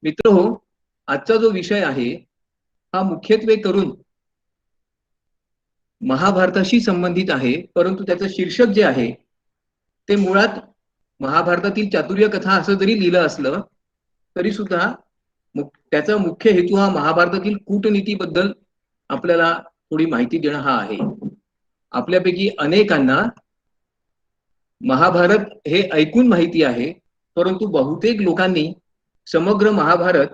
मित्रहो, आजचा जो विषय आहे हा मुख्यत्वे करून महाभारताशी संबंधित आहे, परंतु त्याचं शीर्षक जे आहे ते मुळात महाभारतातील चातुर्य कथा असं जरी लिहिलं असलं तरी सुद्धा त्याचा मुख्य हेतू हा महाभारतातील कूटनीतीबद्दल आपल्याला थोडी माहिती देणं हा आहे. आपल्यापैकी अनेकांना महाभारत हे ऐकून माहिती आहे, परंतु बहुतेक लोकांनी समग्र महाभारत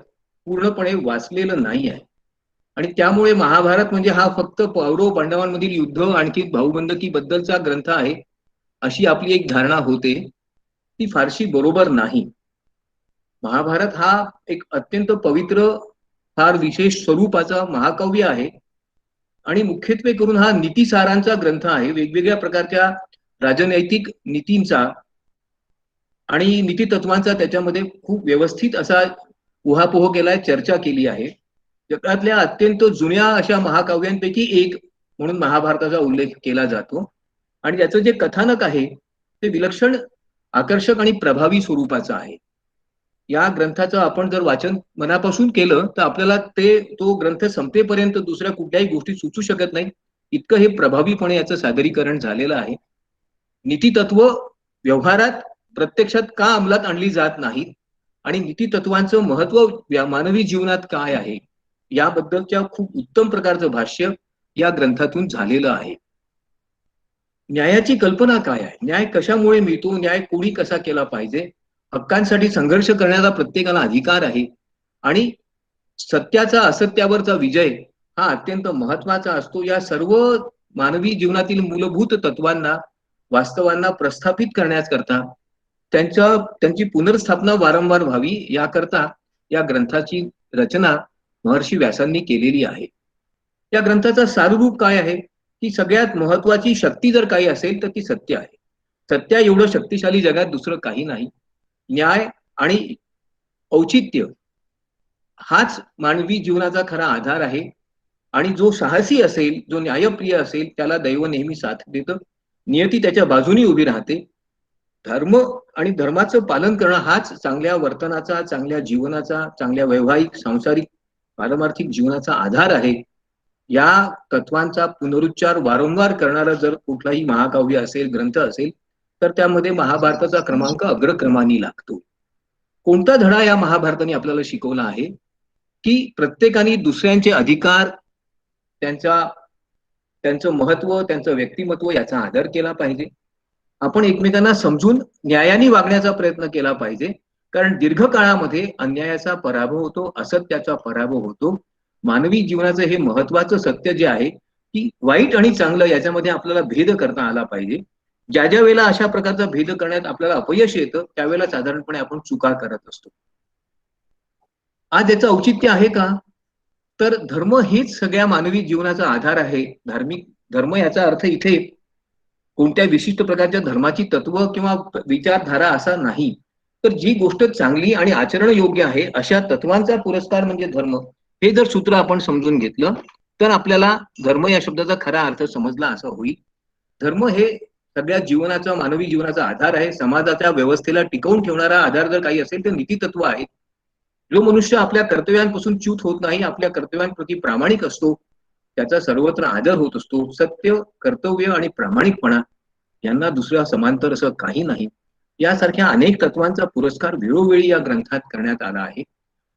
पूर्णपणे वाचलेलं नाही आहे. आणि त्यामुळे महाभारत म्हणजे हा फक्त कौरव पांडवांमधील युद्ध आणखी भाऊबंदकी बद्दलचा ग्रंथ आहे अशी आपली एक धारणा होते. ती फारशी बरोबर नाही. महाभारत हा एक अत्यंत पवित्र, फार विशेष स्वरूपाचा महाकाव्य आहे आणि मुख्यत्वे करून हा नीतिसारांचा ग्रंथ आहे. वेगवेगळ्या प्रकारच्या राजनैतिक नीतींचा आणि नीतितत्वांचा त्याच्यामध्ये खूप व्यवस्थित असा उहापोह केलाय, चर्चा केली आहे. जगातल्या अत्यंत जुन्या अशा महाकाव्यांपैकी एक म्हणून महाभारताचा उल्लेख केला जातो आणि याचं जे कथानक आहे ते विलक्षण, आकर्षक आणि प्रभावी स्वरूपाचं आहे. या ग्रंथाचं आपण जर वाचन मनापासून केलं तर आपल्याला तो ग्रंथ संपेपर्यंत दुसऱ्या कुठल्याही गोष्टी सुचू शकत नाही, इतकं हे प्रभावीपणे याचं सादरीकरण झालेलं आहे. नीतितत्व व्यवहारात प्रत्यक्षात का अंमलात आणली जात नाहीत आणि नीतितत्वांचं महत्व मानवी जीवनात काय आहे याबद्दलच्या खूप उत्तम प्रकारचं भाष्य या ग्रंथातून झालेलं आहे. न्यायाची कल्पना काय आहे, न्याय कशामुळे मिळतो, न्याय कोणी कसा केला पाहिजे, हक्कांसाठी संघर्ष करण्याचा प्रत्येकाला अधिकार आहे आणि सत्याचा असत्यावरचा विजय हा अत्यंत महत्वाचा असतो. या सर्व मानवी जीवनातील मूलभूत तत्वांना, वास्तवांना प्रस्थापित करण्याकरता त्यांची पुनर्स्थापना वारंवार व्हावी याकरता या ग्रंथाची रचना महर्षी व्यासांनी केलेली आहे. या ग्रंथाचा साररूप काय आहे की सगळ्यात महत्वाची शक्ती जर काही असेल तर ती सत्य आहे. सत्य एवढं शक्तिशाली जगात दुसरं काही नाही. न्याय आणि औचित्य हाच मानवी जीवनाचा खरा आधार आहे आणि जो साहसी असेल, जो न्यायप्रिय असेल त्याला दैव नेहमी साथ देतं. नियती त्याच्या बाजूनी उभी राहते. धर्म आणि धर्माचं पालन करणं हाच चांगल्या वर्तनाचा, चांगल्या जीवनाचा, चांगल्या वैवाहिक, सांसारिक, पारमार्थिक जीवनाचा आधार आहे. या तत्वांचा पुनरुच्चार वारंवार करणारा जर कुठलाही महाकाव्य असेल, ग्रंथ असेल तर त्यामध्ये महाभारताचा क्रमांक अग्रक्रमाने लागतो. कोणता धडा या महाभारताने आपल्याला शिकवला आहे की प्रत्येकाने दुसऱ्यांचे अधिकार, त्यांचं महत्व, त्यांचं व्यक्तिमत्व याचा आदर केला पाहिजे. आपण एकमेकांना समजून न्यायाने वागण्याचा प्रयत्न केला पाहिजे, कारण दीर्घकाळामध्ये अन्यायाचा पराभव होतो, असत्याचा पराभव होतो. मानवी जीवनाचं हे महत्वाचं सत्य जे आहे की वाईट आणि चांगलं याच्यामध्ये आपल्याला भेद करता आला पाहिजे. ज्या ज्या वेळेला अशा प्रकारचा भेद करण्यात आपल्याला अपयश येतं त्यावेळेला साधारणपणे आपण चुका करत असतो. आज याचं औचित्य आहे का, तर धर्म हेच सगळ्या मानवी जीवनाचा आधार आहे. धार्मिक धर्म याचा अर्थ इथे कोणत्या विशिष्ट प्रकारच्या धर्माची तत्व किंवा विचारधारा असा नाही, तर जी गोष्ट चांगली आणि आचरण योग्य आहे अशा तत्वांचा पुरस्कार म्हणजे धर्म. हे जर सूत्र आपण समजून घेतलं तर आपल्याला धर्म या शब्दाचा खरा अर्थ समजला असं होईल. धर्म हे सगळ्या जीवनाचा, मानवी जीवनाचा आधार आहे. समाजाच्या व्यवस्थेला टिकवून ठेवणारा आधार जर काही असेल तर नीतितत्व आहे. जो मनुष्य आपल्या कर्तव्यांपासून च्यूत होत नाही, आपल्या कर्तव्यांप्रती प्रामाणिक असतो, त्याचा सर्वत्र आदर होत असतो. सत्य, कर्तव्य आणि प्रामाणिकपणा यांना दुसऱ्या समांतर असं काही नाही. यासारख्या अनेक तत्वांचा पुरस्कार वेळोवेळी या ग्रंथात करण्यात आला आहे.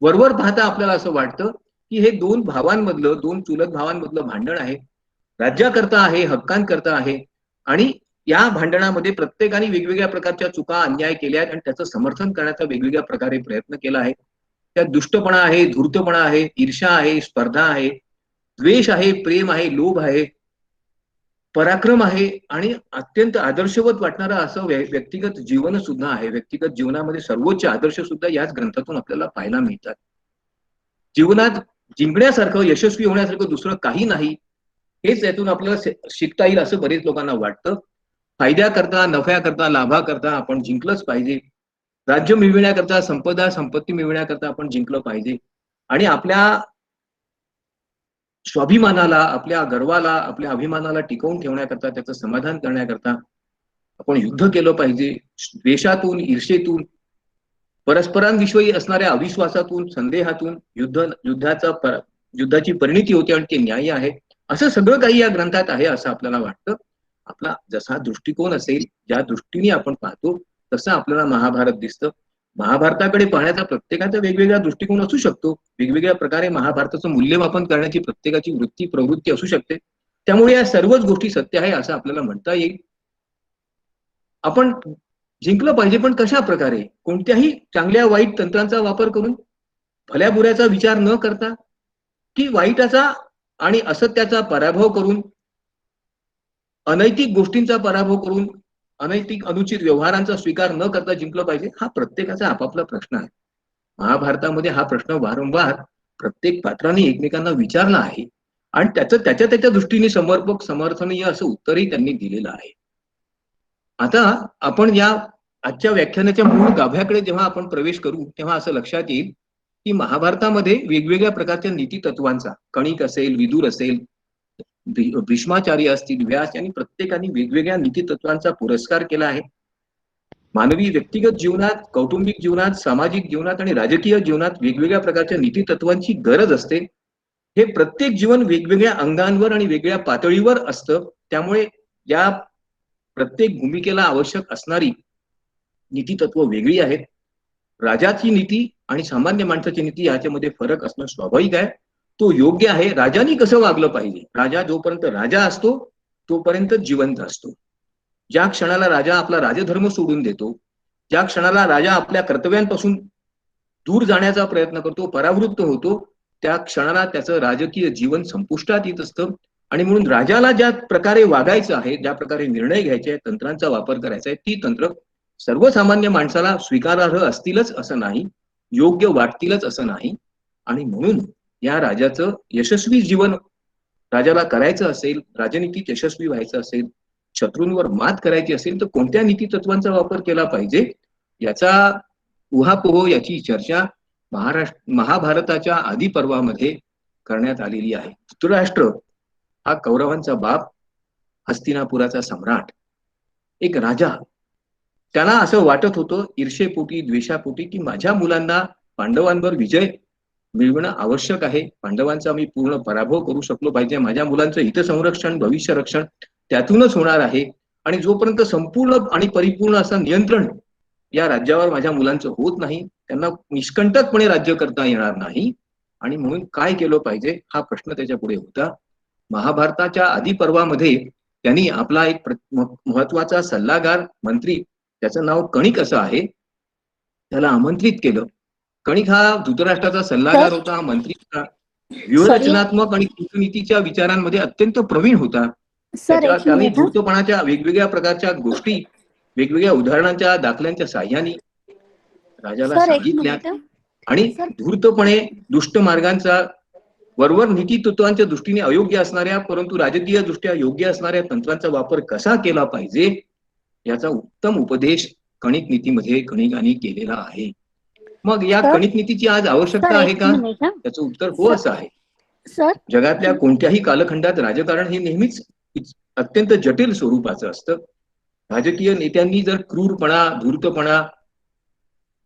वरवर पाहता आपल्याला असं वाटतं की हे दोन भावांमधलं, दोन चुलत भावांमधलं भांडण आहे. राज्याकरता आहे, हक्कांकरता आहे आणि या भांडणामध्ये प्रत्येकाने वेगवेगळ्या प्रकारच्या चुका, अन्याय केल्या आणि त्याचं समर्थन करण्याचा वेगवेगळ्या प्रकारे प्रयत्न केला आहे. त्यात दुष्टपणा आहे, धूर्तपणा आहे, ईर्ष्या आहे, स्पर्धा आहे, द्वेष आहे, प्रेम आहे, लोभ आहे, पराक्रम आहे आणि अत्यंत आदर्शवत वाटणारा असं व्यक्तिगत जीवन सुद्धा आहे. व्यक्तिगत जीवनामध्ये सर्वोच्च आदर्श सुद्धा याच ग्रंथातून आपल्याला पाहायला मिळतात. जीवनात जिंकण्यासारखं, यशस्वी होण्यासारखं दुसरं काही नाही, हेच यातून आपल्याला शिकता येईल असं बरेच लोकांना वाटतं. फायद्याकरता, नफ्याकरता, लाभाकरता आपण जिंकलंच पाहिजे. राज्य मिळविण्याकरता, संपत्ती मिळविण्याकरता आपण जिंकलं पाहिजे आणि आपल्या स्वाभिमानाला, आपल्या गर्वाला, आपल्या अभिमानाला टिकवून ठेवण्याकरता, त्याचं समाधान करण्याकरता आपण युद्ध केलं पाहिजे. द्वेषातून, ईर्षेतून, परस्परांविषयी असणाऱ्या अविश्वासातून, संदेहातून युद्धाची परिणिती होते आणि ते न्याय आहे. असं सगळं काही या ग्रंथात आहे असं आपल्याला वाटतं. आपला जसा दृष्टिकोन असेल, ज्या दृष्टीने आपण पाहतो तसं आपल्याला महाभारत दिसतं. महाभारताकडे पाहण्याचा प्रत्येकाचा वेगवेगळा दृष्टिकोन असू शकतो. वेगवेगळ्या प्रकारे महाभारताचं मूल्यमापन करण्याची प्रत्येकाची प्रवृत्ती असू शकते. त्यामुळे या सर्वच गोष्टी सत्य आहे असं आपल्याला म्हणता येईल. आपण जिंकलं पाहिजे, पण कशा प्रकारे? कोणत्याही चांगल्या वाईट तंत्रांचा वापर करून, भल्या बुऱ्याचा विचार न करता, की वाईटाचा आणि असत्याचा पराभव करून, अनैतिक गोष्टींचा पराभव करून, अनैतिक अनुचित व्यवहारांचा स्वीकार न करता जिंकलं पाहिजे? हा प्रत्येकाचा आपापला प्रश्न आहे. महाभारतामध्ये हा प्रश्न वारंवार प्रत्येक पात्राने एकमेकांना विचारला आहे आणि त्याचं त्याच्या त्याच्या दृष्टीने समर्पक समर्थनीय असं उत्तरही त्यांनी दिलेलं आहे. आता आपण या आजच्या व्याख्यानाच्या मूळ गाभ्याकडे जेव्हा आपण प्रवेश करू तेव्हा असं लक्षात येईल की महाभारतामध्ये वेगवेगळ्या प्रकारच्या नीती तत्वांचा, कणिक असेल, विदुर असेल, भीष्माचार्य असतील, व्यास यांनी प्रत्येकाने वेगवेगळ्या नीती तत्वांचा पुरस्कार केला आहे. मानवी व्यक्तिगत जीवनात, कौटुंबिक जीवनात, सामाजिक जीवनात आणि राजकीय जीवनात वेगवेगळ्या प्रकारच्या नीती तत्वांची गरज असते. हे प्रत्येक जीवन वेगवेगळ्या अंगांवर आणि वेगळ्या पातळीवर असतं. त्यामुळे या प्रत्येक भूमिकेला आवश्यक असणारी नीती तत्व वेगळी आहेत. राजाची नीती आणि सामान्य माणसाची नीती याच्यामध्ये फरक असणं स्वाभाविक आहे. तो योग्य आहे. राजाने कसं वागलं पाहिजे? राजा जोपर्यंत राजा असतो तोपर्यंत जिवंत असतो. ज्या क्षणाला राजा आपला राजधर्म सोडून देतो, ज्या क्षणाला राजा आपल्या कर्तव्यांपासून दूर जाण्याचा प्रयत्न करतो, परावृत्त होतो, त्या क्षणाला त्याचं राजकीय जीवन संपुष्टात येत असतं. आणि म्हणून राजाला ज्या प्रकारे वागायचं आहे, ज्या प्रकारे निर्णय घ्यायचे, तंत्रांचा वापर करायचा आहे, ती तंत्र सर्वसामान्य माणसाला स्वीकारार्ह असतीलच असं नाही, योग्य वाटतीलच असं नाही. आणि म्हणून या राजाचं यशस्वी जीवन राजाला करायचं असेल, राजनीतीत यशस्वी व्हायचं असेल, शत्रूंवर मात करायची असेल, तर कोणत्या नीती तत्वांचा वापर केला पाहिजे याचा उहापोह, याची चर्चा महाभारताच्या आदी पर्वामध्ये करण्यात आलेली आहे. धृतराष्ट्र हा कौरवांचा बाप, हस्तिनापुराचा सम्राट, एक राजा. त्याला असं वाटत होतं ईर्षेपोटी, द्वेषापोटी, की माझ्या मुलांना पांडवांवर विजय मिळवणं आवश्यक आहे. पांडवांचा मी पूर्ण पराभव करू शकलो पाहिजे. माझ्या मुलांचं हितसंरक्षण, भविष्य रक्षण त्यातूनच होणार आहे. आणि जोपर्यंत संपूर्ण आणि परिपूर्ण असं नियंत्रण या राज्यावर माझ्या मुलांचं होत नाही, त्यांना निष्कंटकपणे राज्य करता येणार नाही. आणि म्हणून काय केलं पाहिजे हा प्रश्न त्याच्या पुढे होता. महाभारताच्या आदी पर्वामध्ये त्यांनी आपला एक महत्वाचा सल्लागार, मंत्री, त्याचं नाव कणिक असं आहे, त्याला आमंत्रित केलं. कणिक हा धृतराष्ट्राचा सल्लागार होता, हा मंत्री होता. व्यूहरचनात्मक आणि कूटनीतीच्या विचारांमध्ये अत्यंत प्रवीण होता. त्याने धूर्तपणाच्या वेगवेगळ्या प्रकारच्या गोष्टी वेगवेगळ्या उदाहरणांच्या, दाखल्यांच्या साह्याने राजाला सांगितल्या आणि धूर्तपणे दुष्ट मार्गांचा, वरवर नीती तत्वांच्या दृष्टीने अयोग्य असणाऱ्या परंतु राजकीय दृष्ट्या योग्य असणाऱ्या तंत्रांचा वापर कसा केला पाहिजे याचा उत्तम उपदेश कणिक नीतीमध्ये कणिकांनी केलेला आहे. मग या कणिक नीतीची आज आवश्यकता आहे का? त्याचं उत्तर हो असं आहे. जगातल्या कोणत्याही कालखंडात राजकारण हे नेहमीच अत्यंत जटिल स्वरूपाचं असतं. राजकीय नेत्यांनी जर क्रूरपणा, धूर्तपणा,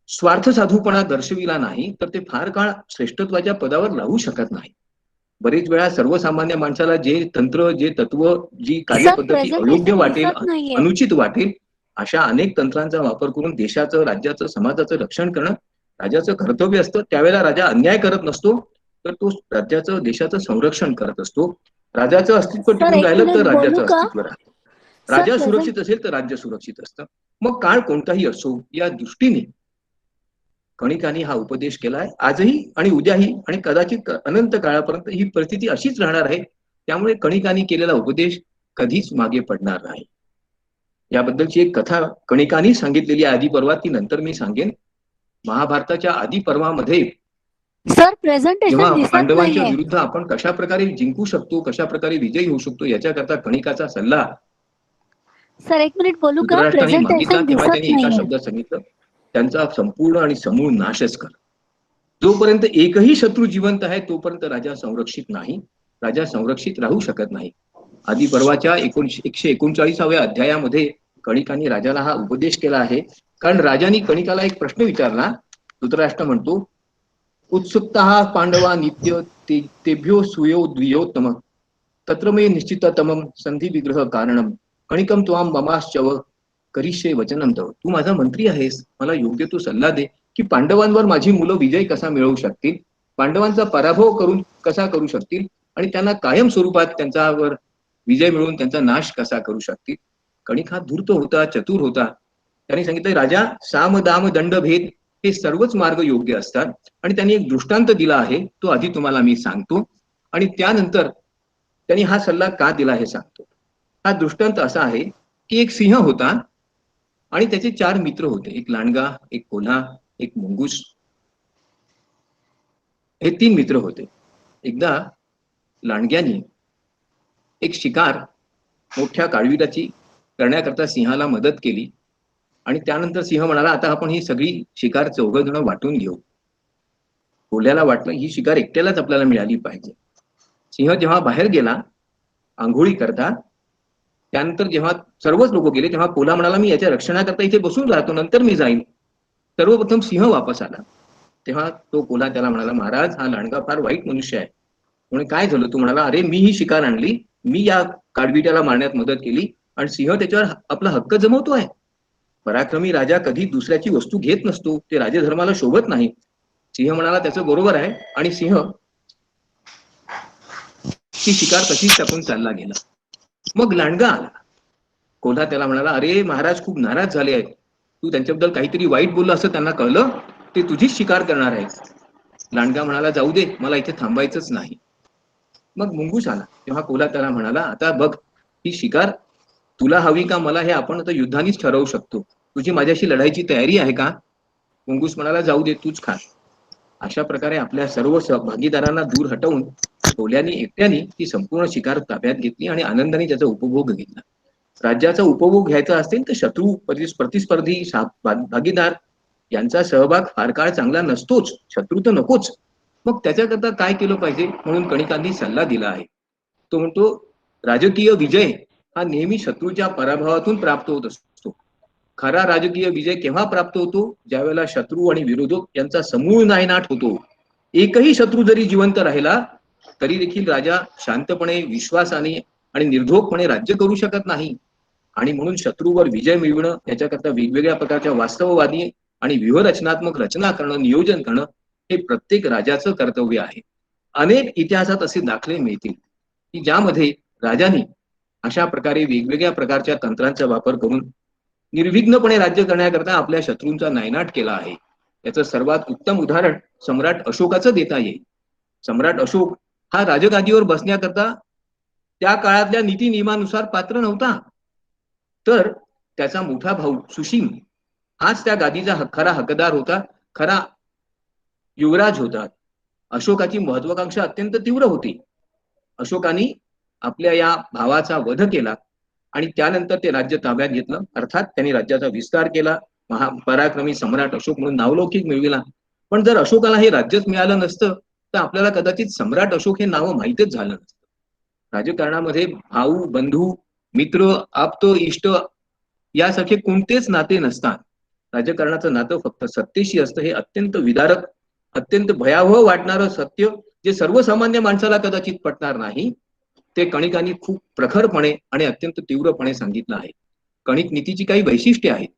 स्वार्थ साधूपणा दर्शविला नाही तर ते फार काळ श्रेष्ठत्वाच्या पदावर राहू शकत नाही. बरेच वेळा सर्वसामान्य माणसाला जे तंत्र, जे तत्व, जी कार्यपद्धती अयोग्य वाटेल, अनुचित वाटेल, अशा अनेक तंत्रांचा वापर करून देशाचं, राज्याचं, समाजाचं रक्षण करणं राजाचं कर्तव्य असतं. त्यावेळेला राजा अन्याय करत नसतो, तर तो राज्याचं, देशाचं संरक्षण करत असतो. राजाचं अस्तित्व टिकून राहिलं तर राज्याचं अस्तित्व राहतं. राजा सुरक्षित असेल तर राज्य सुरक्षित असतं. मग काळ कोणताही असो, या दृष्टीने कणिकांनी हा उपदेश केलाय. आजही आणि उद्याही आणि कदाचित अनंत काळापर्यंत ही परिस्थिती अशीच राहणार आहे. त्यामुळे कणिकांनी केलेला उपदेश कधीच मागे पडणार नाही. याबद्दलची एक कथा कणिकांनी सांगितलेली आदी पर्वात, ती नंतर मी सांगेन. महाभारताच्या आदी पर्वामध्ये जेव्हा पांडवांच्या विरुद्ध आपण कशा प्रकारे जिंकू शकतो, कशा प्रकारे विजयी होऊ शकतो याच्याकरता कणिकाचा सल्ला एक मिनिट बोलू का? मागितला तेव्हा त्यांनी एका शब्दात सांगितलं, त्यांचा संपूर्ण आणि समूळ नाशच कर. जोपर्यंत एकही शत्रू जिवंत आहे तोपर्यंत राजा संरक्षित नाही, राजा संरक्षित राहू शकत नाही. आदी पर्वाच्या 139व्या अध्यायामध्ये कणिकांनी राजाला हा उपदेश केला आहे. कारण राजाने कणिकाला एक प्रश्न विचारला धृतराष्ट्र म्हणतो, उत्सुकता पांडवा नित्य तेभ्यो सुयो द्वियोत्तम तत्र मे निश्चिततमं संधी विग्रह कारणम कणिकम त्वाम ममाश्चव करिष्ये वचनं तव. तू माझा मंत्री आहेस, मला योग्य तू सल्ला दे की पांडवांवर माझी मुलं विजय कसा मिळवू शकतील, पांडवांचा पराभव करून कसा करू शकतील आणि त्यांना कायम स्वरूपात त्यांच्यावर विजय मिळवून त्यांचा नाश कसा करू शकतील. कणिक हा धूर्त होता, चतुर होता. त्यांनी सांगितलं, राजा, साम दाम दंड भेद हे सर्वच मार्ग योग्य असतात आणि त्यांनी एक दृष्टांत दिला आहे, तो आधी तुम्हाला मी सांगतो आणि त्यानंतर त्यांनी हा सल्ला का दिला हे सांगतो. हा दृष्टांत असा आहे की एक सिंह होता आणि त्याचे 4 मित्र होते, एक लांडगा, एक कोल्हा, एक मुंगूस. हे 3 मित्र होते. एकदा लांडग्याने एक शिकार मोठ्या काळविटाची करण्याकरता सिंहाला मदत केली आणि त्यानंतर सिंह म्हणाला, आता आपण ही सगळी शिकार 4 जण वाटून घेऊ. कोल्ह्याला वाटलं ही शिकार एकट्यालाच आपल्याला मिळाली पाहिजे. सिंह जेव्हा बाहेर गेला आंघोळी करता, त्यानंतर जेव्हा सर्वच लोक गेले तेव्हा कोल्हा म्हणाला, मी याच्या रक्षणाकरता इथे बसून राहतो, नंतर मी जाईन. सर्वप्रथम सिंह वापस आला. तेव्हा तो कोल्हा त्याला म्हणाला, महाराज, हा लांडगा फार वाईट मनुष्य आहे. म्हणून काय झालं? तू म्हणाला, अरे मी ही शिकार आणली, मी या काडबिट्याला मारण्यात मदत केली आणि सिंह त्याच्यावर आपला हक्क जमवतोय. पराक्रमी राजा कधी दुसऱ्याची वस्तू घेत नसतो, ते राजधर्माला शोभत नाही. सिंह म्हणाला, त्याचं बरोबर आहे आणि सिंह ती शिकार तशीच टाकून चालला गेला. मग लांडगा आला. कोल्हा त्याला म्हणाला, अरे महाराज खूप नाराज झाले आहेत, तू त्यांच्याबद्दल काहीतरी वाईट बोललं असं त्यांना कळलं, ते तुझीच शिकार करणार आहेत. लांडगा म्हणाला, जाऊ दे, मला इथे थांबायचंच नाही. मग मुंगूस आला. तेव्हा कोल्हा त्याला म्हणाला, आता बघ, ही शिकार तुला हवी का मला हे आपण आता युद्धानेच ठरवू शकतो, तुझी माझ्याशी लढायची तयारी आहे का? मुंगूस म्हणाला, जाऊ दे, तूच खा. अशा प्रकारे आपल्या सर्व भागीदारांना दूर हटवून कोल्ह्याने एकट्याने ती संपूर्ण शिकार ताब्यात घेतली आणि आनंदाने त्याचा उपभोग घेतला. राज्याचा उपभोग घ्यायचा असेल तर शत्रू, प्रतिस्पर्धी, भागीदार यांचा सहभाग फार काळ चांगला नसतोच, शत्रू तर नकोच. मग त्याच्याकरता काय केलं पाहिजे म्हणून कणिकांनी सल्ला दिला आहे. तो म्हणतो, राजकीय विजय हा नेहमी शत्रूच्या पराभवातून प्राप्त होत असतो. खरा राजकीय विजय केव्हा प्राप्त होतो? ज्यावेळेला शत्रू आणि विरोधक यांचा समूळ नायनाट होतो. एकही शत्रू जरी जिवंत राहिला तरी देखील राजा शांतपणे, विश्वासाने आणि निर्धोकपणे राज्य करू शकत नाही. आणि म्हणून शत्रूवर विजय मिळवणं, याच्याकरता वेगवेगळ्या प्रकारच्या वास्तववादी आणि व्यूहरचनात्मक रचना करणं, नियोजन करणं हे प्रत्येक राजाचं कर्तव्य आहे. अनेक इतिहासात असे दाखले मिळतील की ज्यामध्ये राजांनी अशा प्रकारे वेगवेगळ्या प्रकारच्या तंत्रांचा वापर करून निर्विघ्नपणे राज्य करण्याकरता आपल्या शत्रूंचा नायनाट केला आहे. याचं सर्वात उत्तम उदाहरण सम्राट अशोकाचं देता येईल. सम्राट अशोक हा राजगादीवर बसण्याकरता त्या काळातल्या नीती नियमानुसार पात्र नव्हता, तर त्याचा मोठा भाऊ सुशीम हाच त्या गादीचा खरा हकदार होता, खरा युवराज होता. अशोकाची महत्वाकांक्षा अत्यंत तीव्र होती. अशोकाने आपल्या या भावाचा वध केला आणि त्यानंतर ते राज्य ताब्यात घेतलं. अर्थात त्यांनी राज्याचा विस्तार केला, पराक्रमी सम्राट अशोक म्हणून नावलौकिक मिळविला. पण जर अशोकाला हे राज्यच मिळालं नसतं तर आपल्याला कदाचित सम्राट अशोक हे नाव माहितच झालं नसतं. राजकारणामध्ये भाऊ, बंधू, मित्र, आप्त, इष्ट यासारखे कोणतेच नाते नसतात. राजकारणाचं नातं फक्त सत्तेशी असतं. हे अत्यंत विदारक, अत्यंत भयावह वाटणारं सत्य, जे सर्वसामान्य माणसाला कदाचित पटणार नाही, ते कणिकांनी खूप प्रखरपणे आणि अत्यंत तीव्रपणे सांगितलं आहे. कणिक नीतीची काही वैशिष्ट्ये आहेत.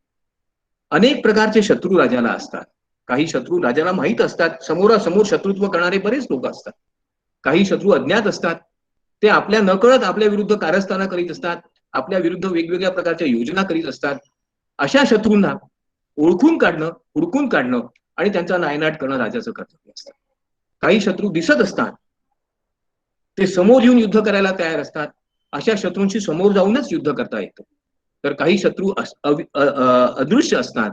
अनेक प्रकारचे शत्रू राजाला असतात. काही शत्रू राजाला माहीत असतात, समोरासमोर शत्रुत्व करणारे बरेच लोक असतात. काही शत्रू अज्ञात असतात, ते आपल्या नकळत आपल्या विरुद्ध कारस्थाना करीत असतात, आपल्या विरुद्ध वेगवेगळ्या प्रकारच्या योजना करीत असतात. अशा शत्रूंना ओळखून काढणं, हुडकून काढणं आणि त्यांचा नायनाट करणं राजाचं कर्तव्य असतं. काही शत्रू दिसत असतात, ते समोर येऊन युद्ध करायला तयार असतात. अशा शत्रूंशी समोर जाऊनच युद्ध करता येतं. तर काही शत्रू अदृश्य असतात,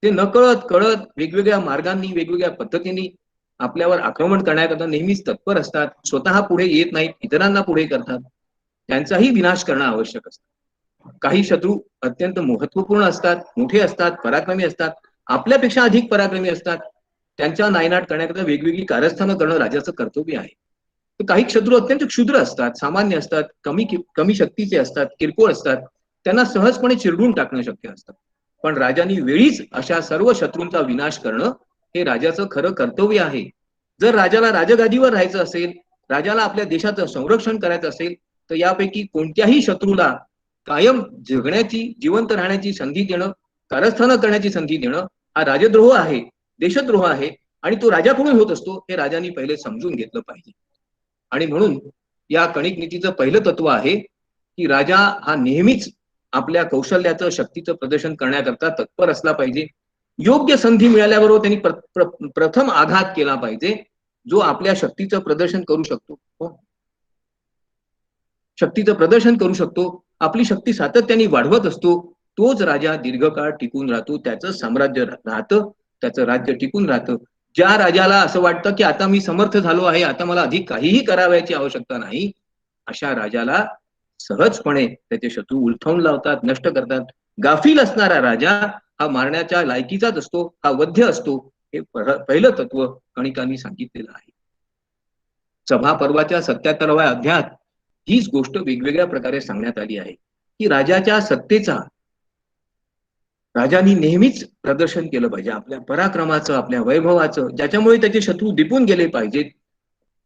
ते नकळत कळत वेगवेगळ्या मार्गांनी, वेगवेगळ्या पद्धतीने आपल्यावर आक्रमण करण्याकरता नेहमीच तत्पर असतात. स्वतः पुढे येत नाहीत, इतरांना पुढे करतात. त्यांचाही विनाश करणं आवश्यक असतं. काही शत्रू अत्यंत महत्वपूर्ण असतात, मोठे असतात, पराक्रमी असतात, आपल्यापेक्षा अधिक पराक्रमी असतात. त्यांच्या नायनाट करण्याकरता वेगवेगळी कारस्थानं करणं राजाचं कर्तव्य आहे. तर काही शत्रू अत्यंत क्षुद्र असतात, सामान्य असतात, कमी शक्तीचे असतात, किरकोळ असतात. त्यांना सहजपणे चिरडून टाकणं शक्य असतं. पण राजांनी वेळीच अशा सर्व शत्रूंचा विनाश करणं हे राजाचं खरं कर्तव्य आहे. जर राजाला राजगादीवर राहायचं असेल, राजाला आपल्या देशाचं संरक्षण करायचं असेल, तर यापैकी कोणत्याही शत्रूला कायम जगण्याची, जिवंत राहण्याची संधी देणं, कारस्थानं करण्याची संधी देणं हा राजद्रोह आहे, देशद्रोह आहे आणि तो राजाकडून होत असतो हे राजांनी पहिले समजून घेतलं पाहिजे. आणि म्हणून या कणिक नीतीचं पहिलं तत्व आहे की राजा हा नेहमीच आपल्या कौशल्याचं, शक्तीचं प्रदर्शन करण्याकरता तत्पर असला पाहिजे. योग्य संधी मिळाल्याबरोबर त्यांनी प्रथम आघात केला पाहिजे. जो आपल्या शक्तीचं प्रदर्शन करू शकतो, शक्तीचं प्रदर्शन करू शकतो, आपली शक्ती सातत्याने वाढवत असतो, तोच राजा दीर्घकाळ टिकून राहतो, त्याचं साम्राज्य राहतं, त्याचं राज्य टिकून राहतं. ज्या राजाला असं वाटतं की आता मी समर्थ झालो आहे, आता मला अधिक काहीही करावयाची आवश्यकता नाही, अशा राजाला सहजपणे त्याचे शत्रू उलथवून लावतात, नष्ट करतात. गाफील असणारा राजा हा मारण्याच्या लायकीचाच असतो, हा वध्य असतो. हे पहिलं तत्व कणिकांनी सांगितलेलं आहे. सभा पर्वाच्या 77व्या अध्यायात हीच गोष्ट वेगवेगळ्या प्रकारे सांगण्यात आली आहे की राजाच्या सत्तेचा राजांनी नेहमीच प्रदर्शन केलं पाहिजे, आपल्या पराक्रमाचं, आपल्या वैभवाचं, ज्याच्यामुळे त्याचे शत्रू दिपून गेले पाहिजेत.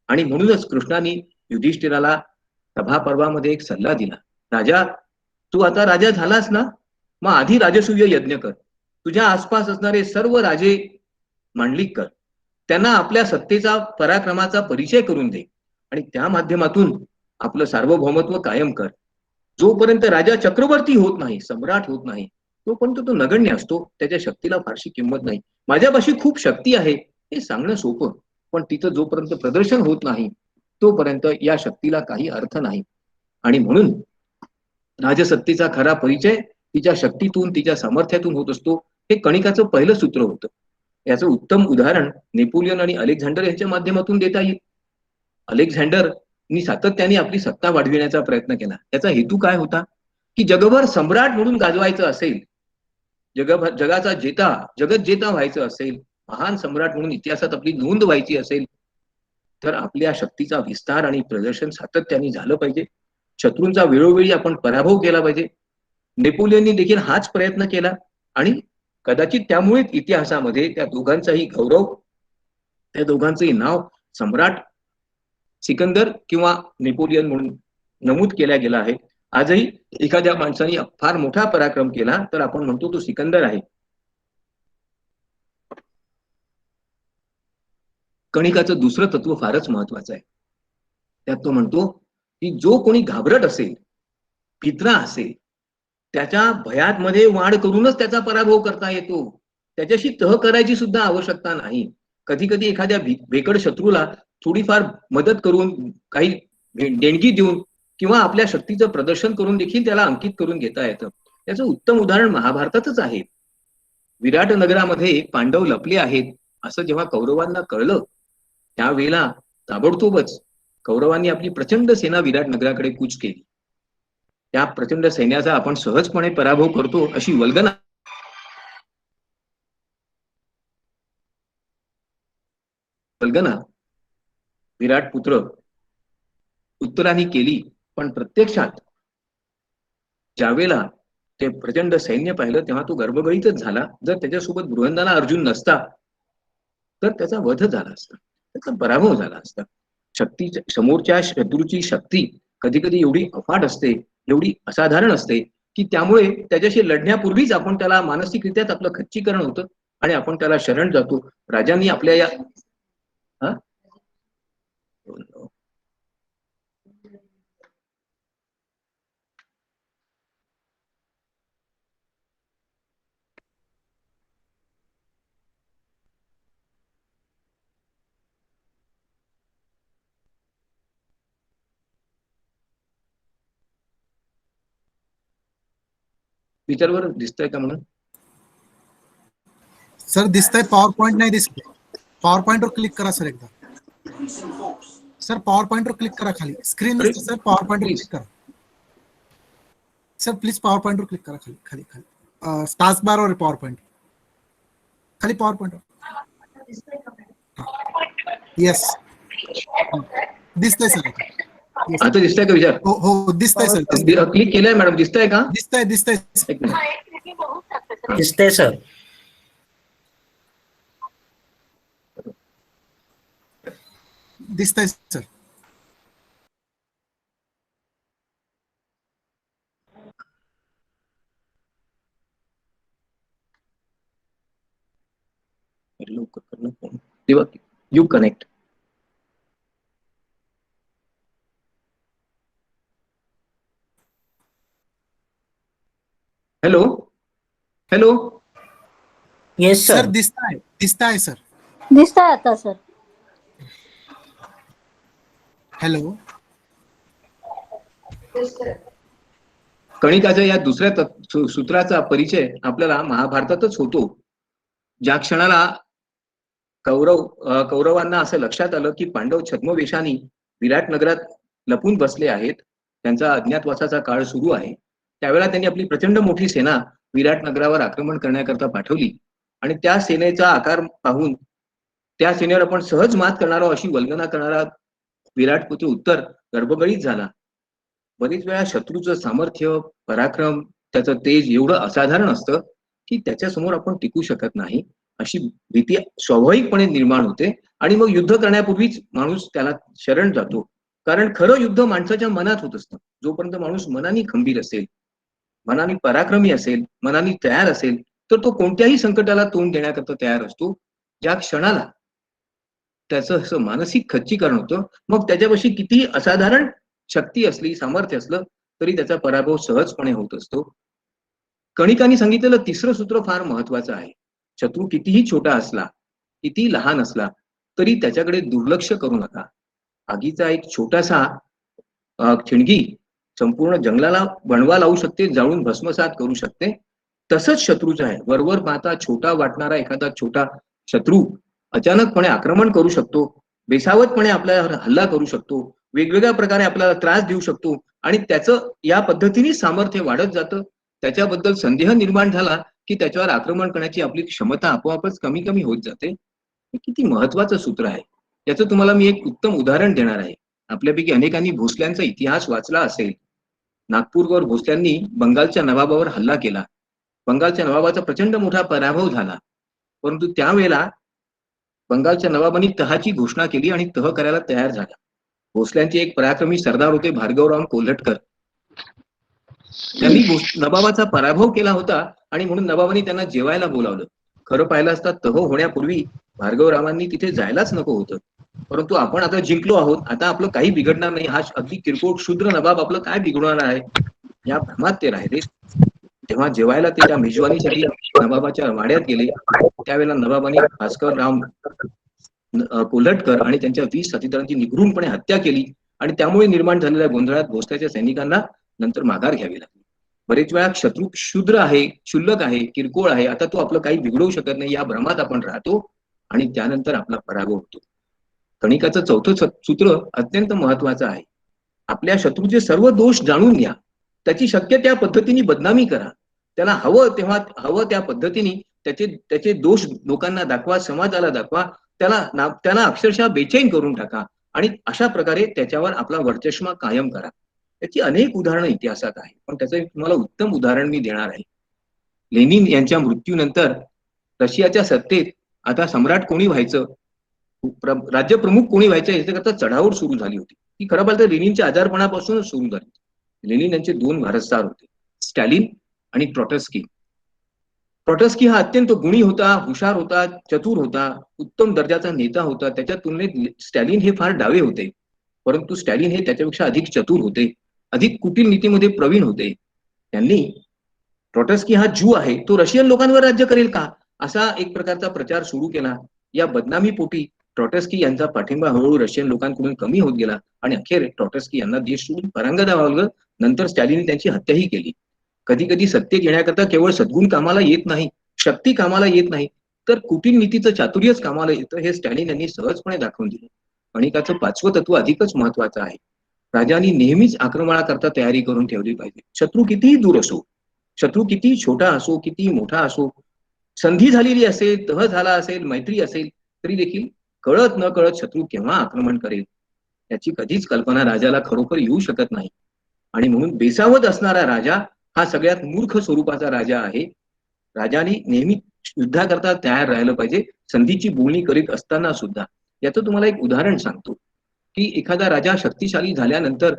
आणि म्हणूनच कृष्णाने युधिष्ठिराला सभा पर्वामध्ये एक सल्ला दिला, राजा तू आता राजा झालास ना, मग आधी राजसूय यज्ञ कर, तुझ्या आसपास असणारे सर्व राजे मांडलिक कर, त्यांना आपल्या सत्तेचा, पराक्रमाचा परिचय करून दे आणि त्या माध्यमातून आपलं सार्वभौमत्व कायम कर. जोपर्यंत राजा चक्रवर्ती होत नाही, सम्राट होत नाही, तोपर्यंत तो नगण्य असतो, त्याच्या शक्तीला फारशी किंमत नाही. माझ्यापाशी खूप शक्ती आहे हे सांगणं सोपं, पण तिथं जोपर्यंत प्रदर्शन होत नाही तोपर्यंत या शक्तीला काही अर्थ नाही. आणि म्हणून राजसत्तेचा खरा परिचय तिच्या शक्तीतून, तिच्या सामर्थ्यातून होत असतो. हे कणिकाचं पहिलं सूत्र होतं. याचं उत्तम उदाहरण नेपोलियन आणि अलेक्झांडर यांच्या माध्यमातून देता येईल. अलेक्झांडरनी सातत्याने आपली सत्ता वाढविण्याचा प्रयत्न केला. त्याचा हेतू काय होता की जगभर सम्राट म्हणून गाजवायचं असेल, जगाचा जेता, जगत जेता व्हायचं असेल, महान सम्राट म्हणून इतिहासात आपली नोंद व्हायची असेल, तर आपल्या शक्तीचा विस्तार आणि प्रदर्शन सातत्याने झालं पाहिजे. शत्रूंचा वेळोवेळी आपण पराभव केला पाहिजे. नेपोलियननी देखील हाच प्रयत्न केला आणि कदाचित त्यामुळेच इतिहासामध्ये त्या दोघांचाही गौरव, त्या दोघांचंही नाव सम्राट सिकंदर किंवा नेपोलियन म्हणून नमूद केल्या गेला आहे. आजही एखाद्या माणसाने फार मोठा पराक्रम केला तर आपण म्हणतो तो सिकंदर आहे. कणिकाचं दुसरं तत्व फारच महत्वाचं आहे. त्यात तो म्हणतो की जो कोणी घाबरट असेल, भित्रा असेल, त्याच्या भयात मध्ये वाढ करूनच त्याचा पराभव करता येतो. त्याच्याशी तह करायची सुद्धा आवश्यकता नाही. कधी कधी एखाद्या भेकड शत्रूला थोडीफार मदत करून, काही देणगी देऊन किंवा आपल्या शक्तीचं प्रदर्शन करून देखील त्याला अंकित करून घेता येतं. त्याचं उत्तम उदाहरण महाभारतातच आहे. विराट नगरामध्ये पांडव लपले आहेत असं जेव्हा कौरवांना कळलं, त्यावेळेला ताबडतोबच कौरवांनी आपली प्रचंड सेना विराट नगराकडे कूच केली. त्या प्रचंड सैन्याचा आपण सहजपणे पराभव करतो अशी वल्गना विराट पुत्र उत्तराने केली. पण प्रत्यक्षात ज्यावेळेला ते प्रचंड सैन्य पाहिलं तेव्हा तो गर्भगळीतच झाला. जर त्याच्यासोबत बृहंदाला अर्जुन नसता तर त्याचा वध झाला असता, त्याचा पराभव झाला असता. शक्तीच्या समोरच्या शत्रूची शक्ती कधी कधी एवढी अफाट असते, एवढी असाधारण असते की त्यामुळे त्याच्याशी लढण्यापूर्वीच आपण त्याला मानसिकरित्याच आपलं खच्चीकरण होतं आणि आपण त्याला शरण जातो. राजांनी आपल्या या विचारवर दिसतंय का म्हणून? सर दिसतंय, पॉवर पॉइंट नाही दिसत. पॉवर पॉइंट वर क्लिक करा सर एकदा. सर पॉवर पॉइंट वर क्लिक करा, खाली स्क्रीन दिसते सर, पॉवर पॉइंट वर क्लिक करा सर, प्लीज पॉवर पॉइंट वर क्लिक करा, खाली खाली खाली टास्क बार वर पॉवर पॉइंट खाली, पॉवर पॉइंट वर. येस दिसतंय सर. आता दिसतंय का विचार? हो हो दिसतंय सर. क्लिक केलंय मॅडम, दिसतंय का? दिसतंय दिसतंय एक मिनिट. दिसतंय सर. दिसतंय सर. लवकर करणं फोन. तेव्हा you connect. Hello hello. Yes sir sir. दिसताय सर. दिसतंय आता सर. हॅलो. कणिकाच्या या दुसऱ्या सूत्राचा परिचय आपल्याला महाभारतातच होतो. ज्या क्षणाला कौरवांना असं लक्षात आलं की पांडव छद्मवेशाने विराट नगरात लपून बसले आहेत, त्यांचा अज्ञातवासाचा काळ सुरू आहे, त्यावेळेला त्यांनी आपली प्रचंड मोठी सेना विराट नगरावर आक्रमण करण्याकरता पाठवली आणि त्या सेनेचा आकार पाहून त्या सेनेवर आपण सहज मात करणारा अशी वल्गना करणारा विराट पुत्र उत्तर गर्भगळीत झाला. बरीच वेळा शत्रूचं सामर्थ्य, पराक्रम, त्याचं तेज एवढं असाधारण असतं की त्याच्यासमोर आपण टिकू शकत नाही अशी भीती स्वाभाविकपणे निर्माण होते आणि मग युद्ध करण्यापूर्वीच माणूस त्याला शरण जातो. कारण खरं युद्ध माणसाच्या मनात होत असतं. जोपर्यंत माणूस मनाने खंबीर असेल, मनाने पराक्रमी असेल, मनाने तयार असेल, तर तो कोणत्याही संकटाला तोंड देण्याकरता तयार असतो. ज्या क्षणाला त्याचं असं मानसिक खच्चीकरण होतं, मग त्याच्यापाशी किती असाधारण शक्ती असली, सामर्थ्य असलं, तरी त्याचा पराभव सहजपणे होत असतो. कणिकांनी सांगितलेलं तिसरं सूत्र फार महत्वाचं आहे. शत्रू कितीही छोटा असला, कितीही लहान असला, तरी त्याच्याकडे दुर्लक्ष करू नका. आगीचा एक छोटासा ठिणगी संपूर्ण जंगलाला बनवा लावू शकते, जाळून भस्मसात करू शकते. तसंच शत्रूचं आहे. वरवर पाहता छोटा वाटणारा एखादा छोटा शत्रू अचानकपणे आक्रमण करू शकतो, बेसावतपणे आपल्यावर हल्ला करू शकतो, वेगवेगळ्या प्रकारे आपल्याला त्रास देऊ शकतो आणि त्याचं या पद्धतीने सामर्थ्य वाढत जातं. त्याच्याबद्दल संदेह निर्माण झाला की त्याच्यावर आक्रमण करण्याची आपली क्षमता आपोआपच कमी कमी होत जाते. हे किती महत्वाचं सूत्र आहे. याचं तुम्हाला मी एक उत्तम उदाहरण देणार आहे. आपल्यापैकी अनेकांनी भोसल्यांचा इतिहास वाचला असेल. नागपूरवर भोसल्यांनी बंगालच्या नवाबावर हल्ला केला. बंगालच्या नवाबाचा प्रचंड मोठा पराभव झाला. परंतु त्यावेळेला बंगालच्या नवाबांनी तहाची घोषणा केली आणि तह करायला तयार झाला. भोसल्यांचे एक पराक्रमी सरदार होते भार्गवराव कोल्हटकर. त्यांनी नवाबाचा पराभव केला होता आणि म्हणून नवाबांनी त्यांना जेवायला बोलावलं. खरं पाहिलं असता तह होण्यापूर्वी भार्गवरावांनी तिथे जायलाच नको होतं. परंतु आपण आता जिंकलो आहोत, आता आपलं काही बिघडणार नाही, हा अगदी किरकोळ क्षुद्र नवाब आपलं काय बिघडणार आहे, या भ्रमात ते राहिले. तेव्हा जेवायला ते त्या मेजवानीसाठी नवाबाच्या वाड्यात गेले. त्यावेळेला नवाबांनी भास्करराव कोल्हटकर आणि त्यांच्या 20 साथीदारांची निगरूनपणे हत्या केली आणि त्यामुळे निर्माण झालेल्या गोंधळात भोसल्याच्या सैनिकांना नंतर माघार घ्यावी लागली. बरेच वेळा शत्रू क्षुद्र आहे, क्षुल्लक आहे, किरकोळ आहे, आता तो आपलं काही बिघडवू शकत नाही, या भ्रमात आपण राहतो आणि त्यानंतर आपला पराभव होतो. कणिकाचं चौथं सूत्र अत्यंत महत्वाचं आहे. आपल्या शत्रूचे सर्व दोष जाणून घ्या, त्याची शक्य त्या पद्धतीने बदनामी करा, त्याला हवं तेव्हा हवं त्या पद्धतीने त्याचे दोष लोकांना दाखवा, समाजाला दाखवा, त्याला अक्षरशः बेचैन करून टाका आणि अशा प्रकारे त्याच्यावर आपला वर्चस्व कायम करा. त्याची अनेक उदाहरणं इतिहासात आहेत, पण त्याचं एक तुम्हाला उत्तम उदाहरण मी देणार आहे. लेनिन यांच्या मृत्यूनंतर रशियाच्या सत्तेत आता सम्राट कोणी व्हायचं, राज्यप्रमुख कोणी व्हायचं याच्याकरता चढाओढ सुरू झाली होती. ही खरं पाहिलं तर लेनिनच्या आजारपणापासूनच सुरू झाली. लेनिन यांचे 2 वारसदार होते, स्टॅलिन आणि ट्रॉटस्की. ट्रॉटस्की हा अत्यंत गुणी होता, हुशार होता, चतुर होता, उत्तम दर्जाचा नेता होता. त्याच्या तुलनेत स्टॅलिन हे फार डावे होते, परंतु स्टॅलिन हे त्याच्यापेक्षा अधिक चतुर होते, अधिक कुटील नीतीमध्ये प्रवीण होते. त्यांनी ट्रॉटस्की हा ज्यू आहे, तो रशियन लोकांवर राज्य करेल का, असा एक प्रकारचा प्रचार सुरू केला. या बदनामीपोटी ट्रॉटस्की यांचा पाठिंबा हळूहळू रशियन लोकांकडून कमी होत गेला आणि अखेर ट्रॉटस्की यांना देश सोडून परांगदा वावलं. नंतर स्टॅलिनने त्यांची हत्याही केली. कधी कधी सत्तेत येण्याकरता केवळ सद्गुण कामाला येत नाही, शक्ती कामाला येत नाही, तर कुटील नीतीचं चातुर्यच कामाला येतं, हे स्टॅलिन यांनी सहजपणे दाखवून दिलं. कणिकाचं 5वं तत्व अधिकच महत्वाचं आहे. राजांनी नेहमीच आक्रमणाकरता तयारी करून ठेवली पाहिजे. शत्रू कितीही दूर असो, शत्रू किती छोटा असो, किती मोठा असो, संधी झालेली असेल, तह झाला असेल, मैत्री असेल, तरी देखील कळत न कळत शत्रू केव्हा आक्रमण करेल याची कधीच कल्पना राजाला खरोखर येऊ शकत नाही. आणि म्हणून बेसावत असणारा राजा हा सगळ्यात मूर्ख स्वरूपाचा राजा आहे. राजाने नेहमी युद्धाकरता तयार राहिलं पाहिजे, संधीची बोलणी करीत असताना सुद्धा. याचं तुम्हाला एक उदाहरण सांगतो. की एखादा राजा शक्तिशाली झाल्यानंतर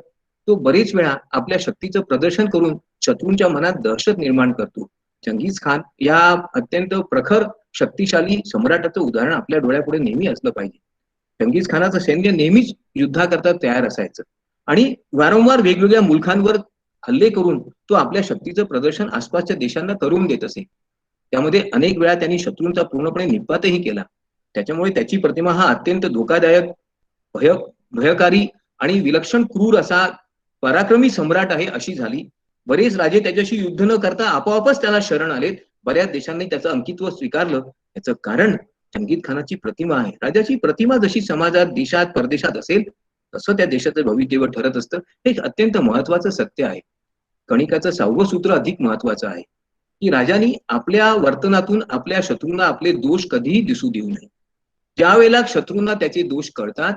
तो बरेच वेळा आपल्या शक्तीचं प्रदर्शन करून शत्रूंच्या मनात दहशत निर्माण करतो. चंगीज खान या अत्यंत प्रखर शक्तिशाली सम्राटाचं उदाहरण आपल्या डोळ्यापुढे नेहमी असलं पाहिजे. चंगीज खानाचं सैन्य नेहमीच युद्धाकरता तयार असायचं आणि वारंवार वेगवेगळ्या मुलखांवर हल्ले करून तो आपल्या शक्तीचं प्रदर्शन आसपासच्या देशांना करून देत असे. त्यामध्ये अनेक वेळा त्यांनी शत्रूंचा पूर्णपणे निपातही केला. त्याच्यामुळे त्याची प्रतिमा हा अत्यंत धोकादायक, भयकारी आणि विलक्षण क्रूर असा पराक्रमी सम्राट आहे अशी झाली. बरेच राजे त्याच्याशी युद्ध न करता आपोआपच त्याला शरण आलेत. बऱ्याच देशांनी त्याचं अंकित्व स्वीकारलं. याचं कारण चंगीज खानाची प्रतिमा आहे. राजाची प्रतिमा जशी समाजात, देशात, परदेशात असेल तसं त्या देशाचं भवितव्य ठरत असतं. हे एक अत्यंत महत्वाचं सत्य आहे. कणिकाचं 6वं सूत्र अधिक महत्वाचं आहे की राजांनी आपल्या वर्तनातून आपल्या शत्रूंना आपले दोष कधीही दिसू देऊ नये. ज्या वेळेला शत्रूंना त्याचे दोष कळतात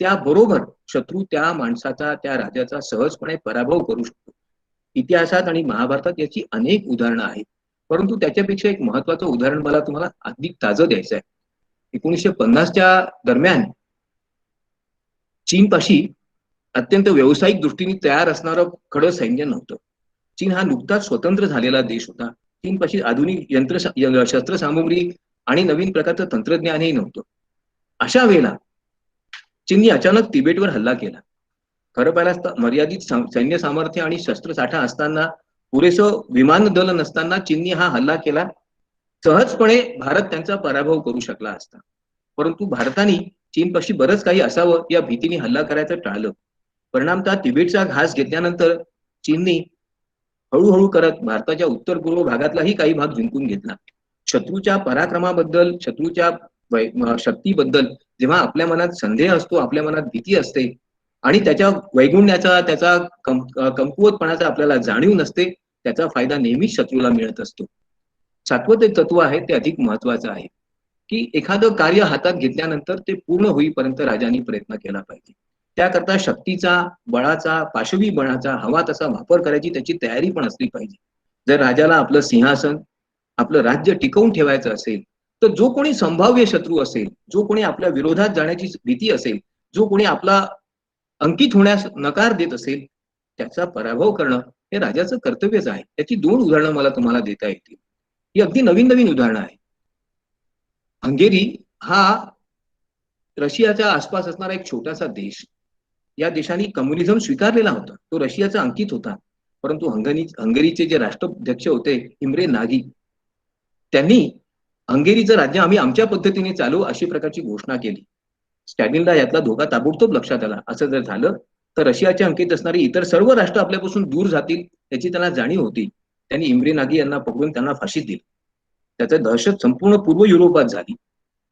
त्याबरोबर शत्रू त्या माणसाचा, त्या राजाचा सहजपणे पराभव करू शकतो. इतिहासात आणि महाभारतात याची अनेक उदाहरणं आहेत. परंतु त्याच्यापेक्षा एक महत्वाचं उदाहरण मला तुम्हाला अधिक ताजं द्यायचं आहे. 1950च्या दरम्यान चीनपाशी अत्यंत व्यावसायिक दृष्टीने तयार असणारं खडं सैन्य नव्हतं. चीन हा नुकताच स्वतंत्र झालेला देश होता. चीनपाशी आधुनिक शस्त्रसामुग्री आणि नवीन प्रकारचं तंत्रज्ञानही नव्हतं. अशा वेळेला चीनने अचानक तिबेटवर हल्ला केला. खरं पाहिलं मर्यादित सैन्य सामर्थ्य आणि शस्त्रसाठा असताना, पुरेसं विमान दल नसताना चीनने हा हल्ला केला. सहजपणे भारत त्यांचा पराभव करू शकला असता. परंतु भारताने चीनपाशी बरंच काही असावं या भीतीने हल्ला करायचं टाळलं. परिणामतः तिबेटचा घास घेतल्यानंतर चीनने हळूहळू करत भारताच्या उत्तर पूर्व भागातलाही काही भाग जिंकून घेतला. शत्रूच्या पराक्रमाबद्दल, शत्रूच्या शक्तीबद्दल जेव्हा आपल्या मनात संदेह असतो, आपल्या मनात भीती असते आणि त्याच्या वैगुण्याचा, त्याचा कमकुवतपणाचा आपल्याला जाणीव नसते, त्याचा फायदा नेहमीच शत्रूला मिळत असतो. 7वं ते तत्व आहे ते अधिक महत्वाचं आहे की एखादं कार्य हातात घेतल्यानंतर ते पूर्ण होईपर्यंत राजांनी प्रयत्न केला पाहिजे. त्याकरता शक्तीचा, बळाचा, पाशवी बळाचा हवा तसा वापर करायची त्याची तयारी पण असली पाहिजे. जर राजाला आपलं सिंहासन, आपलं राज्य टिकवून ठेवायचं असेल तर जो कोणी संभाव्य शत्रू असेल, जो कोणी आपल्या विरोधात जाण्याची भीती असेल, जो कोणी आपला अंकित होण्यास नकार देत असेल त्याचा पराभव करणं हे राजाचं कर्तव्यच आहे. त्याची 2 उदाहरणं मला तुम्हाला देता येतील. ही अगदी नवीन नवीन उदाहरणं आहेत. हंगेरी हा रशियाच्या आसपास असणारा एक छोटासा देश. या देशाने कम्युनिझम स्वीकारलेला होता. तो रशियाचा अंकित होता. परंतु हंगेरीचे जे राष्ट्राध्यक्ष होते इम्रे नागी, त्यांनी हंगेरीचं राज्य आम्ही आमच्या पद्धतीने चालू अशी प्रकारची घोषणा केली. स्टॅलिनला यातला धोका ताबडतोब लक्षात आला. असं जर झालं तर रशियाचे अंकित असणारी इतर सर्व राष्ट्र आपल्यापासून दूर जातील याची त्यांना जाणीव होती. त्यांनी इम्रे नागी यांना पकडून त्यांना फाशीत दिली. त्याचा दहशत संपूर्ण पूर्व युरोपात झाली.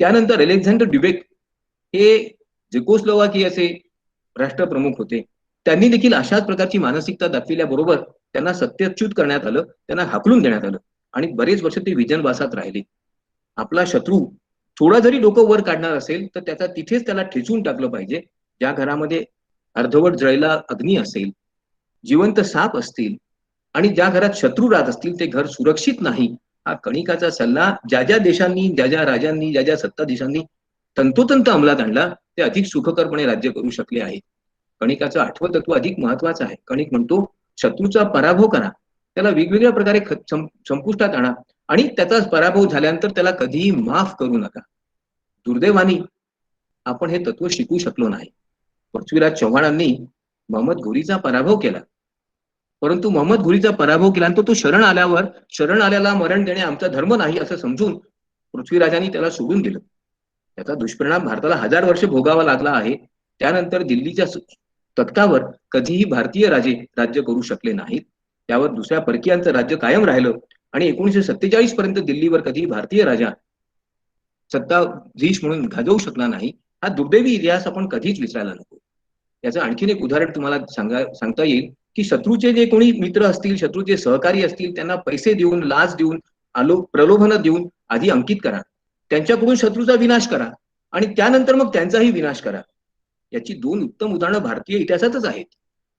त्यानंतर अलेक्झांडर ड्युबेक हे झेकोस्लोवाकियाचे राष्ट्रप्रमुख होते. त्यांनी देखील अशाच प्रकारची मानसिकता दाखविल्याबरोबर त्यांना सत्तेच्युत करण्यात आलं, त्यांना हाकलून देण्यात आलं आणि बरेच वर्ष ते विजनवासात राहिले. आपला शत्रू थोडा जरी डोकं वर काढणार असेल तर त्याचा तिथेच त्याला ठेचून टाकलं पाहिजे. ज्या घरामध्ये अर्धवट जळलेला अग्नी असेल, जिवंत साप असतील आणि ज्या घरात शत्रू राहत असतील ते घर सुरक्षित नाही. हा कणिकाचा सल्ला ज्या ज्या देशांनी, ज्या ज्या राजांनी, ज्या ज्या सत्ताधीशांनी तंतोतंत अंमलात आणला ते अधिक सुखकरपणे राज्य करू शकले आहेत. कणिकाचं 8वं तत्व अधिक महत्वाचं आहे. कणिक म्हणतो शत्रूचा पराभव करा, त्याला वेगवेगळ्या प्रकारे संपुष्टात आणा आणि त्याचा पराभव झाल्यानंतर त्याला कधीही माफ करू नका. दुर्दैवाने आपण हे तत्व शिकू शकलो नाही. पृथ्वीराज चव्हाणांनी मोहम्मद घोरीचा पराभव केला, परंतु मोहम्मद घोरीचा पराभव केल्यानंतर तो शरण आल्याला मरण देणे आमचा धर्म नाही असं समजून पृथ्वीराजांनी त्याला सोडून दिलं. त्याचा दुष्परिणाम भारताला 1000 वर्ष भोगावा लागला आहे. त्यानंतर दिल्लीच्या तख्तावर कधीही भारतीय राजे राज्य करू शकले नाहीत. त्यावर दुसऱ्या परकीयांचं राज्य कायम राहिलं आणि 1947 पर्यंत दिल्लीवर कधीही भारतीय राजा सत्ताधीश म्हणून गाजवू शकला नाही. हा दुर्दैवी इतिहास आपण कधीच विसरायला नको. याचं आणखीन एक उदाहरण तुम्हाला सांगता येईल की शत्रूचे जे कोणी मित्र असतील, शत्रूचे सहकारी असतील त्यांना पैसे देऊन, लाच देऊन, प्रलोभन देऊन आधी अंकित करा, त्यांच्याकडून शत्रूचा विनाश करा आणि त्यानंतर मग त्यांचाही विनाश करा. याची 2 उत्तम उदाहरणं भारतीय इतिहासातच आहेत.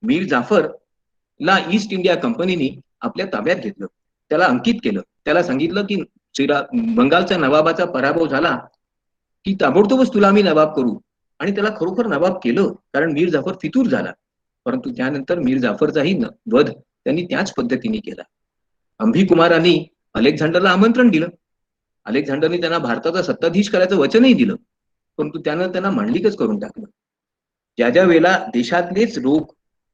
मीर जाफरला ईस्ट इंडिया कंपनीने आपल्या ताब्यात घेतलं, त्याला अंकित केलं, त्याला सांगितलं की बंगालच्या नवाबाचा पराभव झाला की ताबडतोबच तुला आम्ही नवाब करू. आणि त्याला खरोखर नवाब केलं, कारण मीर जाफर फितूर झाला. परंतु त्यानंतर मीर जाफरचाही वध त्यांनी त्याच पद्धतीने केला. अंभी कुमारांनी अलेक्झांडरला आमंत्रण दिलं. अलेक्झांडरने त्यांना भारताचा सत्ताधीश करायचं वचनही दिलं, परंतु त्यानं त्यांना मांडलिकच करून टाकलं. ज्या ज्या वेळेला देशातलेच लोक,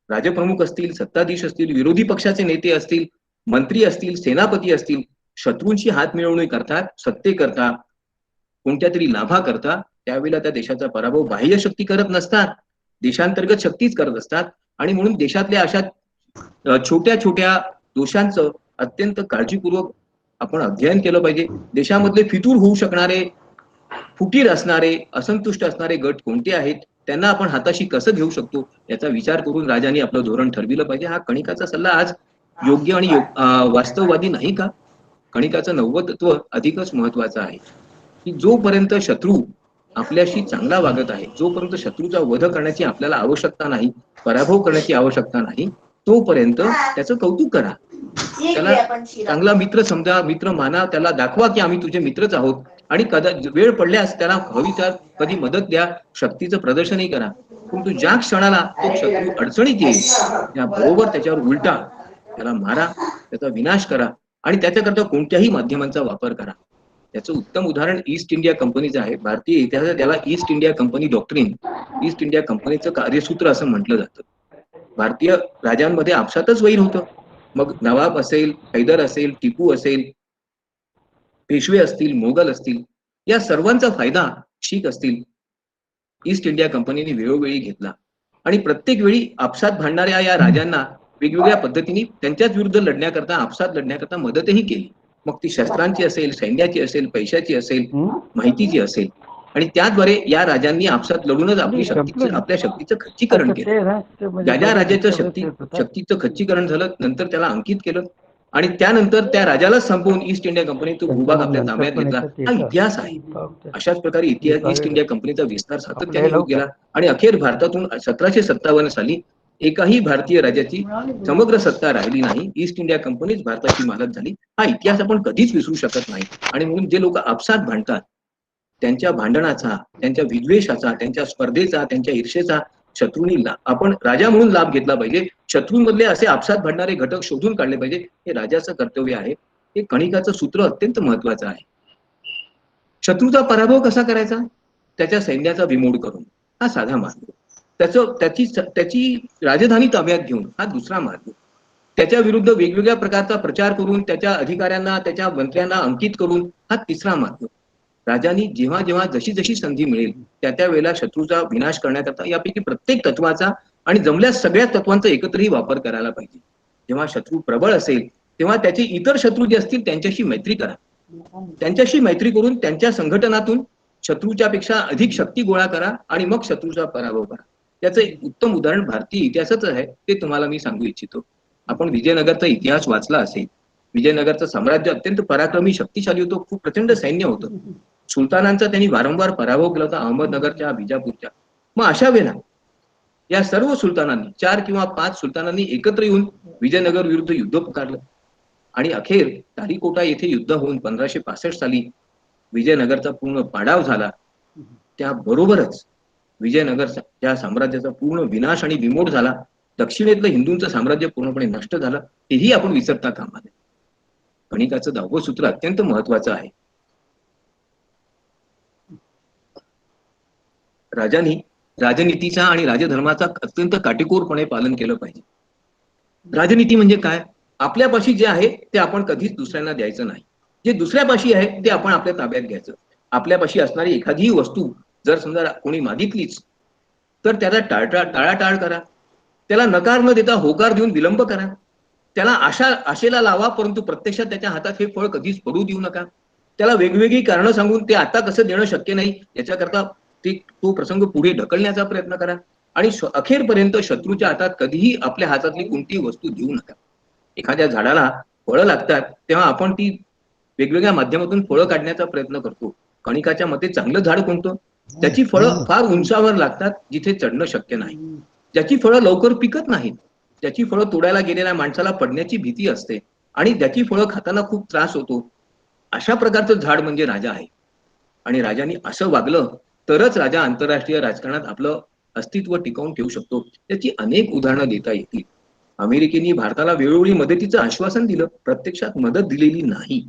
राजप्रमुख असतील, सत्ताधीश असतील, विरोधी पक्षाचे नेते असतील, मंत्री असतील, सेनापती असतील, शत्रूंशी हात मिळवणी करतात, सत्तेकरता, कोणत्या तरी लाभा करता, त्यावेळेला त्या देशाचा पराभव बाह्य शक्ती करत नसतात, देशांतर्गत शक्तीच करत असतात. आणि म्हणून देशातल्या अशा छोट्या छोट्या दोषांचं अत्यंत काळजीपूर्वक आपण अध्ययन केलं पाहिजे. देशामधले फितूर होऊ शकणारे, फुटीर असणारे, असंतुष्ट असणारे गट कोणते आहेत, त्यांना आपण हाताशी कसं घेऊ शकतो याचा विचार करून राजांनी आपलं धोरण ठरविलं पाहिजे. हा कणिकाचा सल्ला आज योग्य आणि वास्तववादी नाही का? कणिकाचं नव्वदत्व अधिकच महत्वाचं आहे, की जोपर्यंत शत्रू आपल्याशी चांगला वागत आहे, जोपर्यंत शत्रूचा वध करण्याची आपल्याला आवश्यकता नाही, पराभव करण्याची आवश्यकता नाही, तोपर्यंत त्याचं कौतुक करा, त्याला चांगला मित्र समजा, मित्र माना, त्याला दाखवा की आम्ही तुझे मित्रच आहोत. आणि वेळ पडल्यास त्याला हवी तर कधी मदत द्या, शक्तीचं प्रदर्शनही करा. परंतु ज्या क्षणाला तो शत्रू अडचणीत येईल त्याबरोबर त्याच्यावर उलटा त्याला मारा, त्याचा विनाश करा आणि त्याच्याकरता कोणत्याही माध्यमांचा वापर करा. त्याचं उत्तम उदाहरण ईस्ट इंडिया कंपनीचं आहे. भारतीय इतिहासात त्याला east India company doctrine, east India कंपनीचं कार्यसूत्र असं म्हटलं जातं. भारतीय राजांमध्ये आपसातच वैर होतं. मग नवाब असेल, हैदर असेल, टिपू असेल, पेशवे असतील, मोगल असतील, या सर्वांचा फायदा शीख असतील ईस्ट इंडिया कंपनीने वेळोवेळी घेतला. आणि प्रत्येक वेळी आपसात भांडणाऱ्या या राजांना वेगवेगळ्या पद्धतीने त्यांच्याच विरुद्ध लढण्याकरता, आपसात लढण्याकरता मदतही केली. मग ती शस्त्रांची असेल, सैन्याची असेल, पैशाची असेल, माहितीची असेल. आणि त्याद्वारे या राजांनी आपसात लढूनच आपल्या शक्तीचं खच्चीकरण केलं. ज्या ज्या राजाचं शक्तीचं खच्चीकरण झालं, नंतर त्याला अंकित केलं आणि त्यानंतर त्या राजाला संपवून ईस्ट इंडिया कंपनीचा भूभाग आपल्या ताब्यात घेतला. हा इतिहास आहे. अशाच प्रकारे ईस्ट इंडिया कंपनीचा विस्तार सातत्याने होत गेला आणि अखेर भारतातून 1757 साली एकाही भारतीय राजाची समग्र सत्ता राहिली नाही. ईस्ट इंडिया कंपनीच भारताची मालक झाली. हा इतिहास आपण कधीच विसरू शकत नाही. आणि म्हणून जे लोक आपसात भांडतात, त्यांच्या भांडणाचा, त्यांच्या विद्वेषाचा, त्यांच्या स्पर्धेचा, त्यांच्या ईर्षेचा शत्रूंनी आपण राजा म्हणून लाभ घेतला पाहिजे. शत्रूंमधले असे आपसात भांडणारे घटक शोधून काढले पाहिजे. हे राजाचं कर्तव्य आहे. हे कणिकाचं सूत्र अत्यंत महत्वाचं आहे. शत्रूचा पराभव कसा करायचा? त्याच्या सैन्याचा विमोड करून, हा साधा मार्ग. त्याची राजधानी ताब्यात घेऊन, हा दुसरा मार्ग. त्याच्या विरुद्ध वेगवेगळ्या प्रकारचा प्रचार करून, त्याच्या अधिकाऱ्यांना, त्याच्या मंत्र्यांना अंकित करून, हा तिसरा मार्ग. राजांनी जेव्हा जेव्हा जशी जशी संधी मिळेल त्या वेळेला शत्रूचा विनाश करण्याकरता यापैकी प्रत्येक तत्वाचा आणि जमल्यास सगळ्या तत्वांचा एकत्रही वापर करायला पाहिजे. जेव्हा शत्रू प्रबळ असेल तेव्हा त्याचे इतर शत्रू जे असतील त्यांच्याशी मैत्री करा. त्यांच्याशी मैत्री करून त्यांच्या संघटनातून शत्रूच्या पेक्षा अधिक शक्ती गोळा करा आणि मग शत्रूचा पराभव करा. त्याचं एक उत्तम उदाहरण भारतीय इतिहासाच आहे, ते तुम्हाला मी सांगू इच्छितो. आपण विजयनगरचा इतिहास वाचला असेल. विजयनगरचं साम्राज्य अत्यंत पराक्रमी, शक्तिशाली होतं. खूप प्रचंड सैन्य होतं. सुलतानांचा त्यांनी वारंवार पराभव केला होता, अहमदनगरच्या, बिजापूरच्या. मग अशा वेळेला या सर्व सुलतानांनी, 4 किंवा 5 सुलतानांनी एकत्र येऊन विजयनगर विरुद्ध युद्ध पुकारलं आणि अखेर तारीकोटा येथे युद्ध होऊन 1565 साली विजयनगरचा पूर्ण पाडाव झाला. त्याबरोबरच विजयनगरच्या साम्राज्याचा पूर्ण विनाश आणि विमोड झाला. दक्षिणेतलं हिंदूंचं साम्राज्य पूर्णपणे नष्ट झालं. हेही आपण विसरता कामा नये. कणिकाचं 10वं सूत्र अत्यंत महत्वाचं आहे. राजांनी राजनीतीचा आणि राजधर्माचा अत्यंत काटेकोरपणे पालन केलं पाहिजे. राजनीती म्हणजे काय? आपल्यापाशी जे आहे ते आपण कधीच दुसऱ्यांना द्यायचं नाही. जे दुसऱ्यापाशी आहे ते आपण आपल्या ताब्यात घ्यायचं. आपल्यापाशी असणारी एखादीही वस्तू जर समजा कोणी मागितलीच तर त्याला टाळाटाळ करा. त्याला नकार न देता होकार देऊन विलंब करा. त्याला आशेला लावा, परंतु प्रत्यक्षात त्याच्या हातात हे फळ कधीच पडू देऊ नका. त्याला वेगवेगळी कारणं सांगून ते आता कसं देणं शक्य नाही याच्याकरता तो प्रसंग पुढे ढकलण्याचा प्रयत्न करा. आणि अखेरपर्यंत शत्रूच्या हातात कधीही आपल्या हातातली कोणतीही वस्तू देऊ नका. एखाद्या झाडाला फळं लागतात तेव्हा आपण ती वेगवेगळ्या माध्यमातून फळं काढण्याचा प्रयत्न करतो. कणिकाच्या मते चांगलं झाड कोणतं? त्याची फळं फार उंचावर लागतात, जिथे चढणं शक्य नाही. ज्याची फळं लवकर पिकत नाहीत, त्याची फळं तोडायला गेलेल्या माणसाला पडण्याची भीती असते आणि त्याची फळं खाताना खूप त्रास होतो. अशा प्रकारचं झाड म्हणजे राजा आहे. आणि राजांनी असं वागलं तरच राजा आंतरराष्ट्रीय राजकारणात आपलं अस्तित्व टिकवून ठेवू शकतो. त्याची अनेक उदाहरणं देता येतील. अमेरिकेने भारताला वेळोवेळी मदतीचं आश्वासन दिलं, प्रत्यक्षात मदत दिलेली नाही.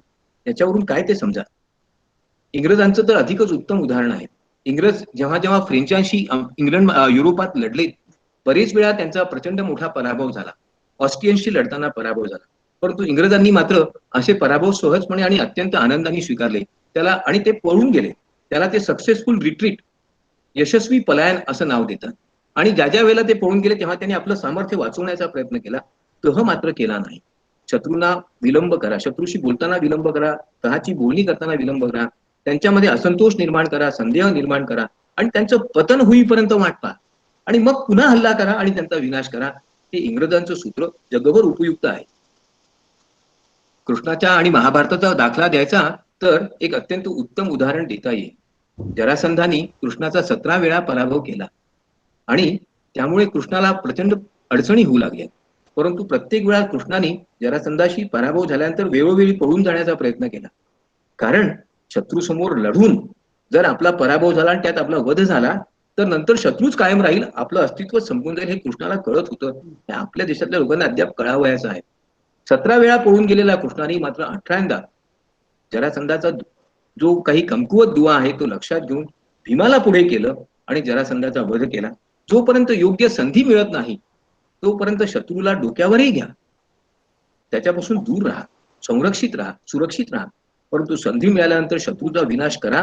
याच्यावरून काय ते समजा. इंग्रजांचं तर अधिकच उत्तम उदाहरण आहे. इंग्रज जेव्हा जेव्हा फ्रेंचांशी युरोपात लढले, बरेच वेळा त्यांचा प्रचंड मोठा पराभव झाला. ऑस्ट्रियन्सशी लढताना पराभव झाला. परंतु इंग्रजांनी मात्र असे पराभव सहजपणे आणि अत्यंत आनंदाने स्वीकारले. त्याला आणि ते पळून गेले. त्याला ते सक्सेसफुल रिट्रीट, यशस्वी पलायन असं नाव देतात. आणि ज्या ज्या वेळेला ते पळून गेले तेव्हा त्यांनी आपलं सामर्थ्य वाचवण्याचा प्रयत्न केला, तह मात्र केला नाही. शत्रूंना विलंब करा, शत्रूशी बोलताना विलंब करा, तहाची बोलणी करताना विलंब करा, त्यांच्यामध्ये असंतोष निर्माण करा, संदेह निर्माण करा आणि त्यांचं पतन होईपर्यंत वाट पहा आणि मग पुन्हा हल्ला करा आणि त्यांचा विनाश करा. हे इंग्रजांचं सूत्र जगभर उपयुक्त आहे. कृष्णाच्या आणि महाभारताचा दाखला द्यायचा तर एक अत्यंत उत्तम उदाहरण देता येईल. जरासंधानी कृष्णाचा 17 वेळा पराभव केला आणि त्यामुळे कृष्णाला प्रचंड अडचणी होऊ लागल्या. परंतु प्रत्येक वेळा कृष्णाने जरासंधाशी पराभव झाल्यानंतर वेळोवेळी पळून जाण्याचा प्रयत्न केला. कारण शत्रूसमोर लढून जर आपला पराभव झाला आणि त्यात आपला वध झाला तर नंतर शत्रूच कायम राहील, आपलं अस्तित्व संपून जाईल हे कृष्णाला कळत होतं. हे आपल्या देशातल्या लोकांना अद्याप कळावयाचं आहे. 17 वेळा पळून गेलेला कृष्णाने मात्र 18दा जरासंधाचा जो काही कमकुवत दुवा आहे तो लक्षात घेऊन भीमाला पुढे केलं आणि जरासंधाचा वध केला. जोपर्यंत योग्य संधी मिळत नाही तोपर्यंत शत्रूला डोक्यावरही घ्या, त्याच्यापासून दूर राहा, संरक्षित राहा, सुरक्षित राहा, परंतु संधी मिळाल्यानंतर शत्रूचा विनाश करा.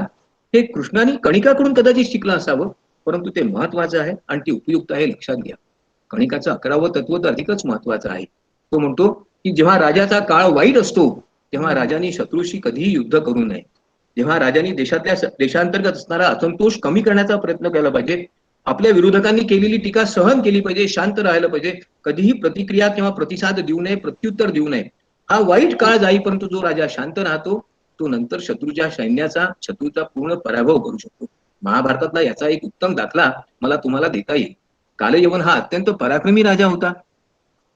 हे कृष्णाने कणिकाकडून कदाचित शिकलं असावं, परंतु ते महत्वाचं आहे आणि ते उपयुक्त आहे, लक्षात घ्या. कणिकाचं 11वं तत्व तर अधिकच महत्वाचं आहे. तो म्हणतो की जेव्हा राजाचा काळ वाईट असतो तेव्हा राजाने शत्रूशी कधीही युद्ध करू नये. जेव्हा राजाने देशांतर्गत असणारा असंतोष कमी करण्याचा प्रयत्न केला पाहिजे, आपल्या विरोधकांनी केलेली टीका सहन केली पाहिजे, शांत राहायला पाहिजे, कधीही प्रतिक्रिया किंवा प्रतिसाद देऊ नये, प्रत्युत्तर देऊ नये. हा वाईट काळ जाईपर्यंत जो राजा शांत राहतो तो नंतर शत्रूचा पूर्ण पराभव करू शकतो. महाभारतातला याचा एक उत्तम दाखला मला तुम्हाला देता येईल. कालयवन हा अत्यंत पराक्रमी राजा होता.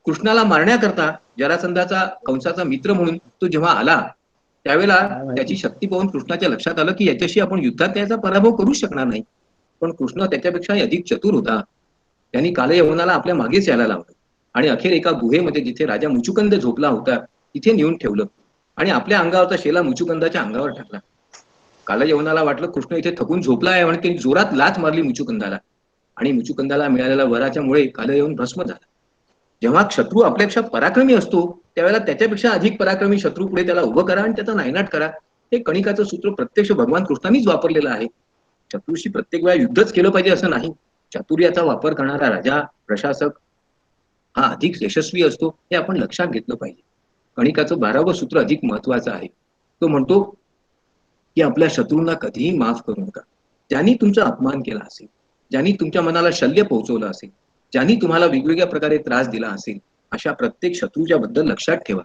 कृष्णाला मारण्याकरता जरासंधाचा कंसाचा मित्र म्हणून तो जेव्हा आला त्यावेळेला त्याची शक्ती पाहून कृष्णाच्या लक्षात आलं की याच्याशी आपण युद्धात त्याचा पराभव करू शकणार नाही. पण कृष्ण त्याच्यापेक्षा अधिक चतुर होता. त्यांनी कालयवनाला आपल्या मागेच यायला लावलं आणि अखेर एका गुहेमध्ये जिथे राजा मुचुकंद झोपला होता तिथे नेऊन ठेवलं आणि आपल्या अंगावरचा शेला मुचुकंदाच्या अंगावर टाकला. कालयवनाला वाटलं कृष्ण इथे थकून झोपला आहे आणि त्यांनी जोरात लाथ मारली मुचुकंदाला आणि मुचुकंदाला मिळालेल्या वराच्या मुळे कालयवन भस्म झाला. जेव्हा शत्रू आपल्यापेक्षा पराक्रमी असतो त्यावेळेला त्याच्यापेक्षा अधिक पराक्रमी शत्रू पुढे त्याला उभं करा आणि त्याचा नायनाट करा. हे कणिकाचं सूत्र प्रत्यक्ष भगवान कृष्णानेच वापरलेलं आहे. शत्रूशी प्रत्येक वेळा युद्धच केलं पाहिजे असं नाही. चातुर्याचा वापर करणारा राजा, प्रशासक हा अधिक यशस्वी असतो हे आपण लक्षात घेतलं पाहिजे. कणिकाचं 12वं सूत्र अधिक महत्वाचं आहे. तो म्हणतो की आपल्या शत्रूंना कधीही माफ करू नका. ज्यांनी तुमचा अपमान केला असेल, ज्यांनी तुमच्या मनाला शल्य पोहोचवलं असेल, ज्यांनी तुम्हाला वेगवेगळ्या प्रकारे त्रास दिला असेल, अशा प्रत्येक शत्रूच्या बद्दल लक्षात ठेवा.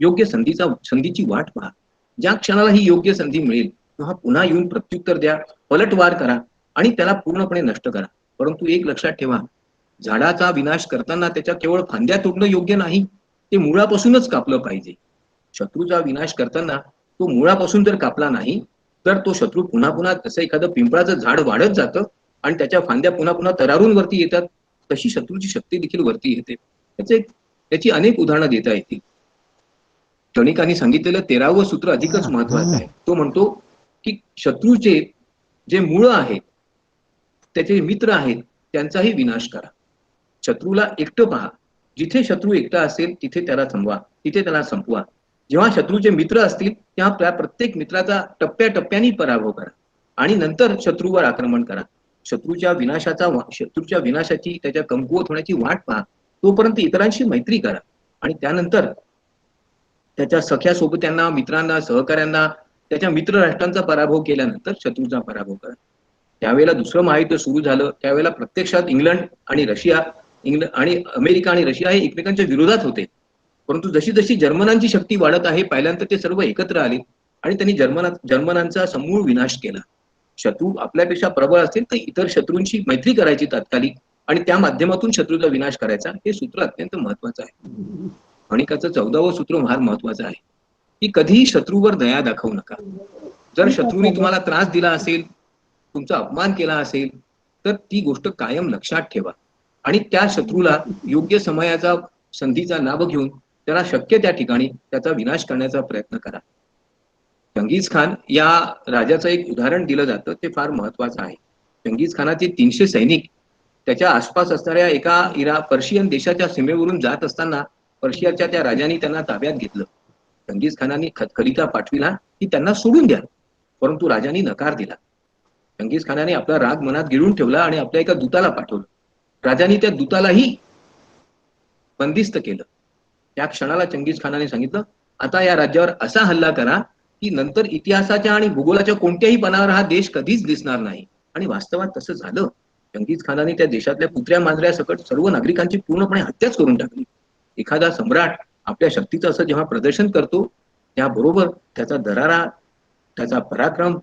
योग्य संधीची वाट पहा. ज्या क्षणाला ही योग्य संधी मिळेल तेव्हा पुन्हा येऊन प्रत्युत्तर द्या, पलटवार करा आणि त्याला पूर्णपणे नष्ट करा. परंतु एक लक्षात ठेवा, झाडाचा विनाश करताना त्याच्या केवळ फांद्या तोडणं योग्य नाही, ते मुळापासूनच कापलं पाहिजे. शत्रूचा विनाश करताना तो मुळापासून जर कापला नाही तर तो शत्रू पुन्हा पुन्हा जसं एखादं पिंपळाचं झाड वाढत जातं आणि त्याच्या फांद्या पुन्हा पुन्हा तरारून वरती येतात, तशी शत्रूची शक्ती देखील वरती येते. त्याची अनेक उदाहरणं देता येतील. कणिकांनी सांगितलेलं 13वं सूत्र अधिकच महत्वाचं आहे. तो म्हणतो की शत्रूचे जे मूळ आहेत, त्याचे मित्र आहेत, त्यांचाही विनाश करा. शत्रूला एकटं पहा. जिथे शत्रू एकटा असेल तिथे त्याला थांबवा, तिथे त्याला संपवा. जेव्हा शत्रूचे मित्र असतील तेव्हा त्या प्रत्येक मित्राचा टप्प्याटप्प्याने पराभव करा आणि नंतर शत्रूवर आक्रमण करा. शत्रूच्या विनाशाची, त्याच्या कमकुवत होण्याची वाट पहा. तोपर्यंत इतरांशी मैत्री करा आणि त्यानंतर त्याच्या सख्या सोबत्यांना, मित्रांना, सहकाऱ्यांना, त्याच्या मित्र राष्ट्रांचा पराभव केल्यानंतर शत्रूचा पराभव करा. त्यावेळेला दुसरं महायुद्ध सुरू झालं त्यावेळेला प्रत्यक्षात इंग्लंड आणि अमेरिका आणि रशिया हे एकमेकांच्या विरोधात होते. परंतु जशी जशी जर्मनांची शक्ती वाढत आहे पाहिल्यानंतर ते सर्व एकत्र आले आणि त्यांनी जर्मनांचा समूळ विनाश केला. शत्रू आपल्यापेक्षा प्रबळ असेल तर इतर शत्रूंशी मैत्री करायची तात्कालिक आणि त्या माध्यमातून शत्रूचा विनाश करायचा. हे सूत्र अत्यंत महत्वाचं आहे. कणिकाचं 14वं सूत्र फार महत्वाचं आहे की कधीही शत्रूवर दया दाखवू नका. जर शत्रूने तुम्हाला त्रास दिला असेल तुमचा अपमान केला असेल तर ती गोष्ट कायम लक्षात ठेवा आणि त्या शत्रूला योग्य समयाचा संधीचा लाभ घेऊन त्याला शक्य त्या ठिकाणी त्याचा विनाश करण्याचा प्रयत्न करा. चंगीज खान या राजाचं एक उदाहरण दिलं जातं, ते फार महत्वाचं आहे. चंगीज खानाचे 300 सैनिक त्याच्या आसपास असणाऱ्या एका पर्शियन देशाच्या सीमेवरून जात असताना पर्शियाच्या त्या राजाने त्यांना ताब्यात घेतलं. चंगीज खानाने खलिता पाठविला की त्यांना सोडून द्या, परंतु राजाने नकार दिला. चंगीज खानाने आपला राग मनात गिळून ठेवला आणि आपल्या एका दूताला पाठवलं. राजाने त्या दूतालाही बंदिस्त केलं. त्या क्षणाला चंगीज खानाने सांगितलं, आता या राज्यावर असा हल्ला करा की नंतर इतिहासाच्या आणि भूगोलाच्या कोणत्याही पानावर हा देश कधीच दिसणार नाही. आणि वास्तवात तसं झालं. चंगीज खानाने त्या देशातल्या कुत्र्या मांजऱ्या सकट सर्व नागरिकांची पूर्णपणे हत्याच करून टाकली. एखादा सम्राट आपल्या शक्तीचं असं जेव्हा प्रदर्शन करतो त्याबरोबर त्याचा दरारा, त्याचा पराक्रम,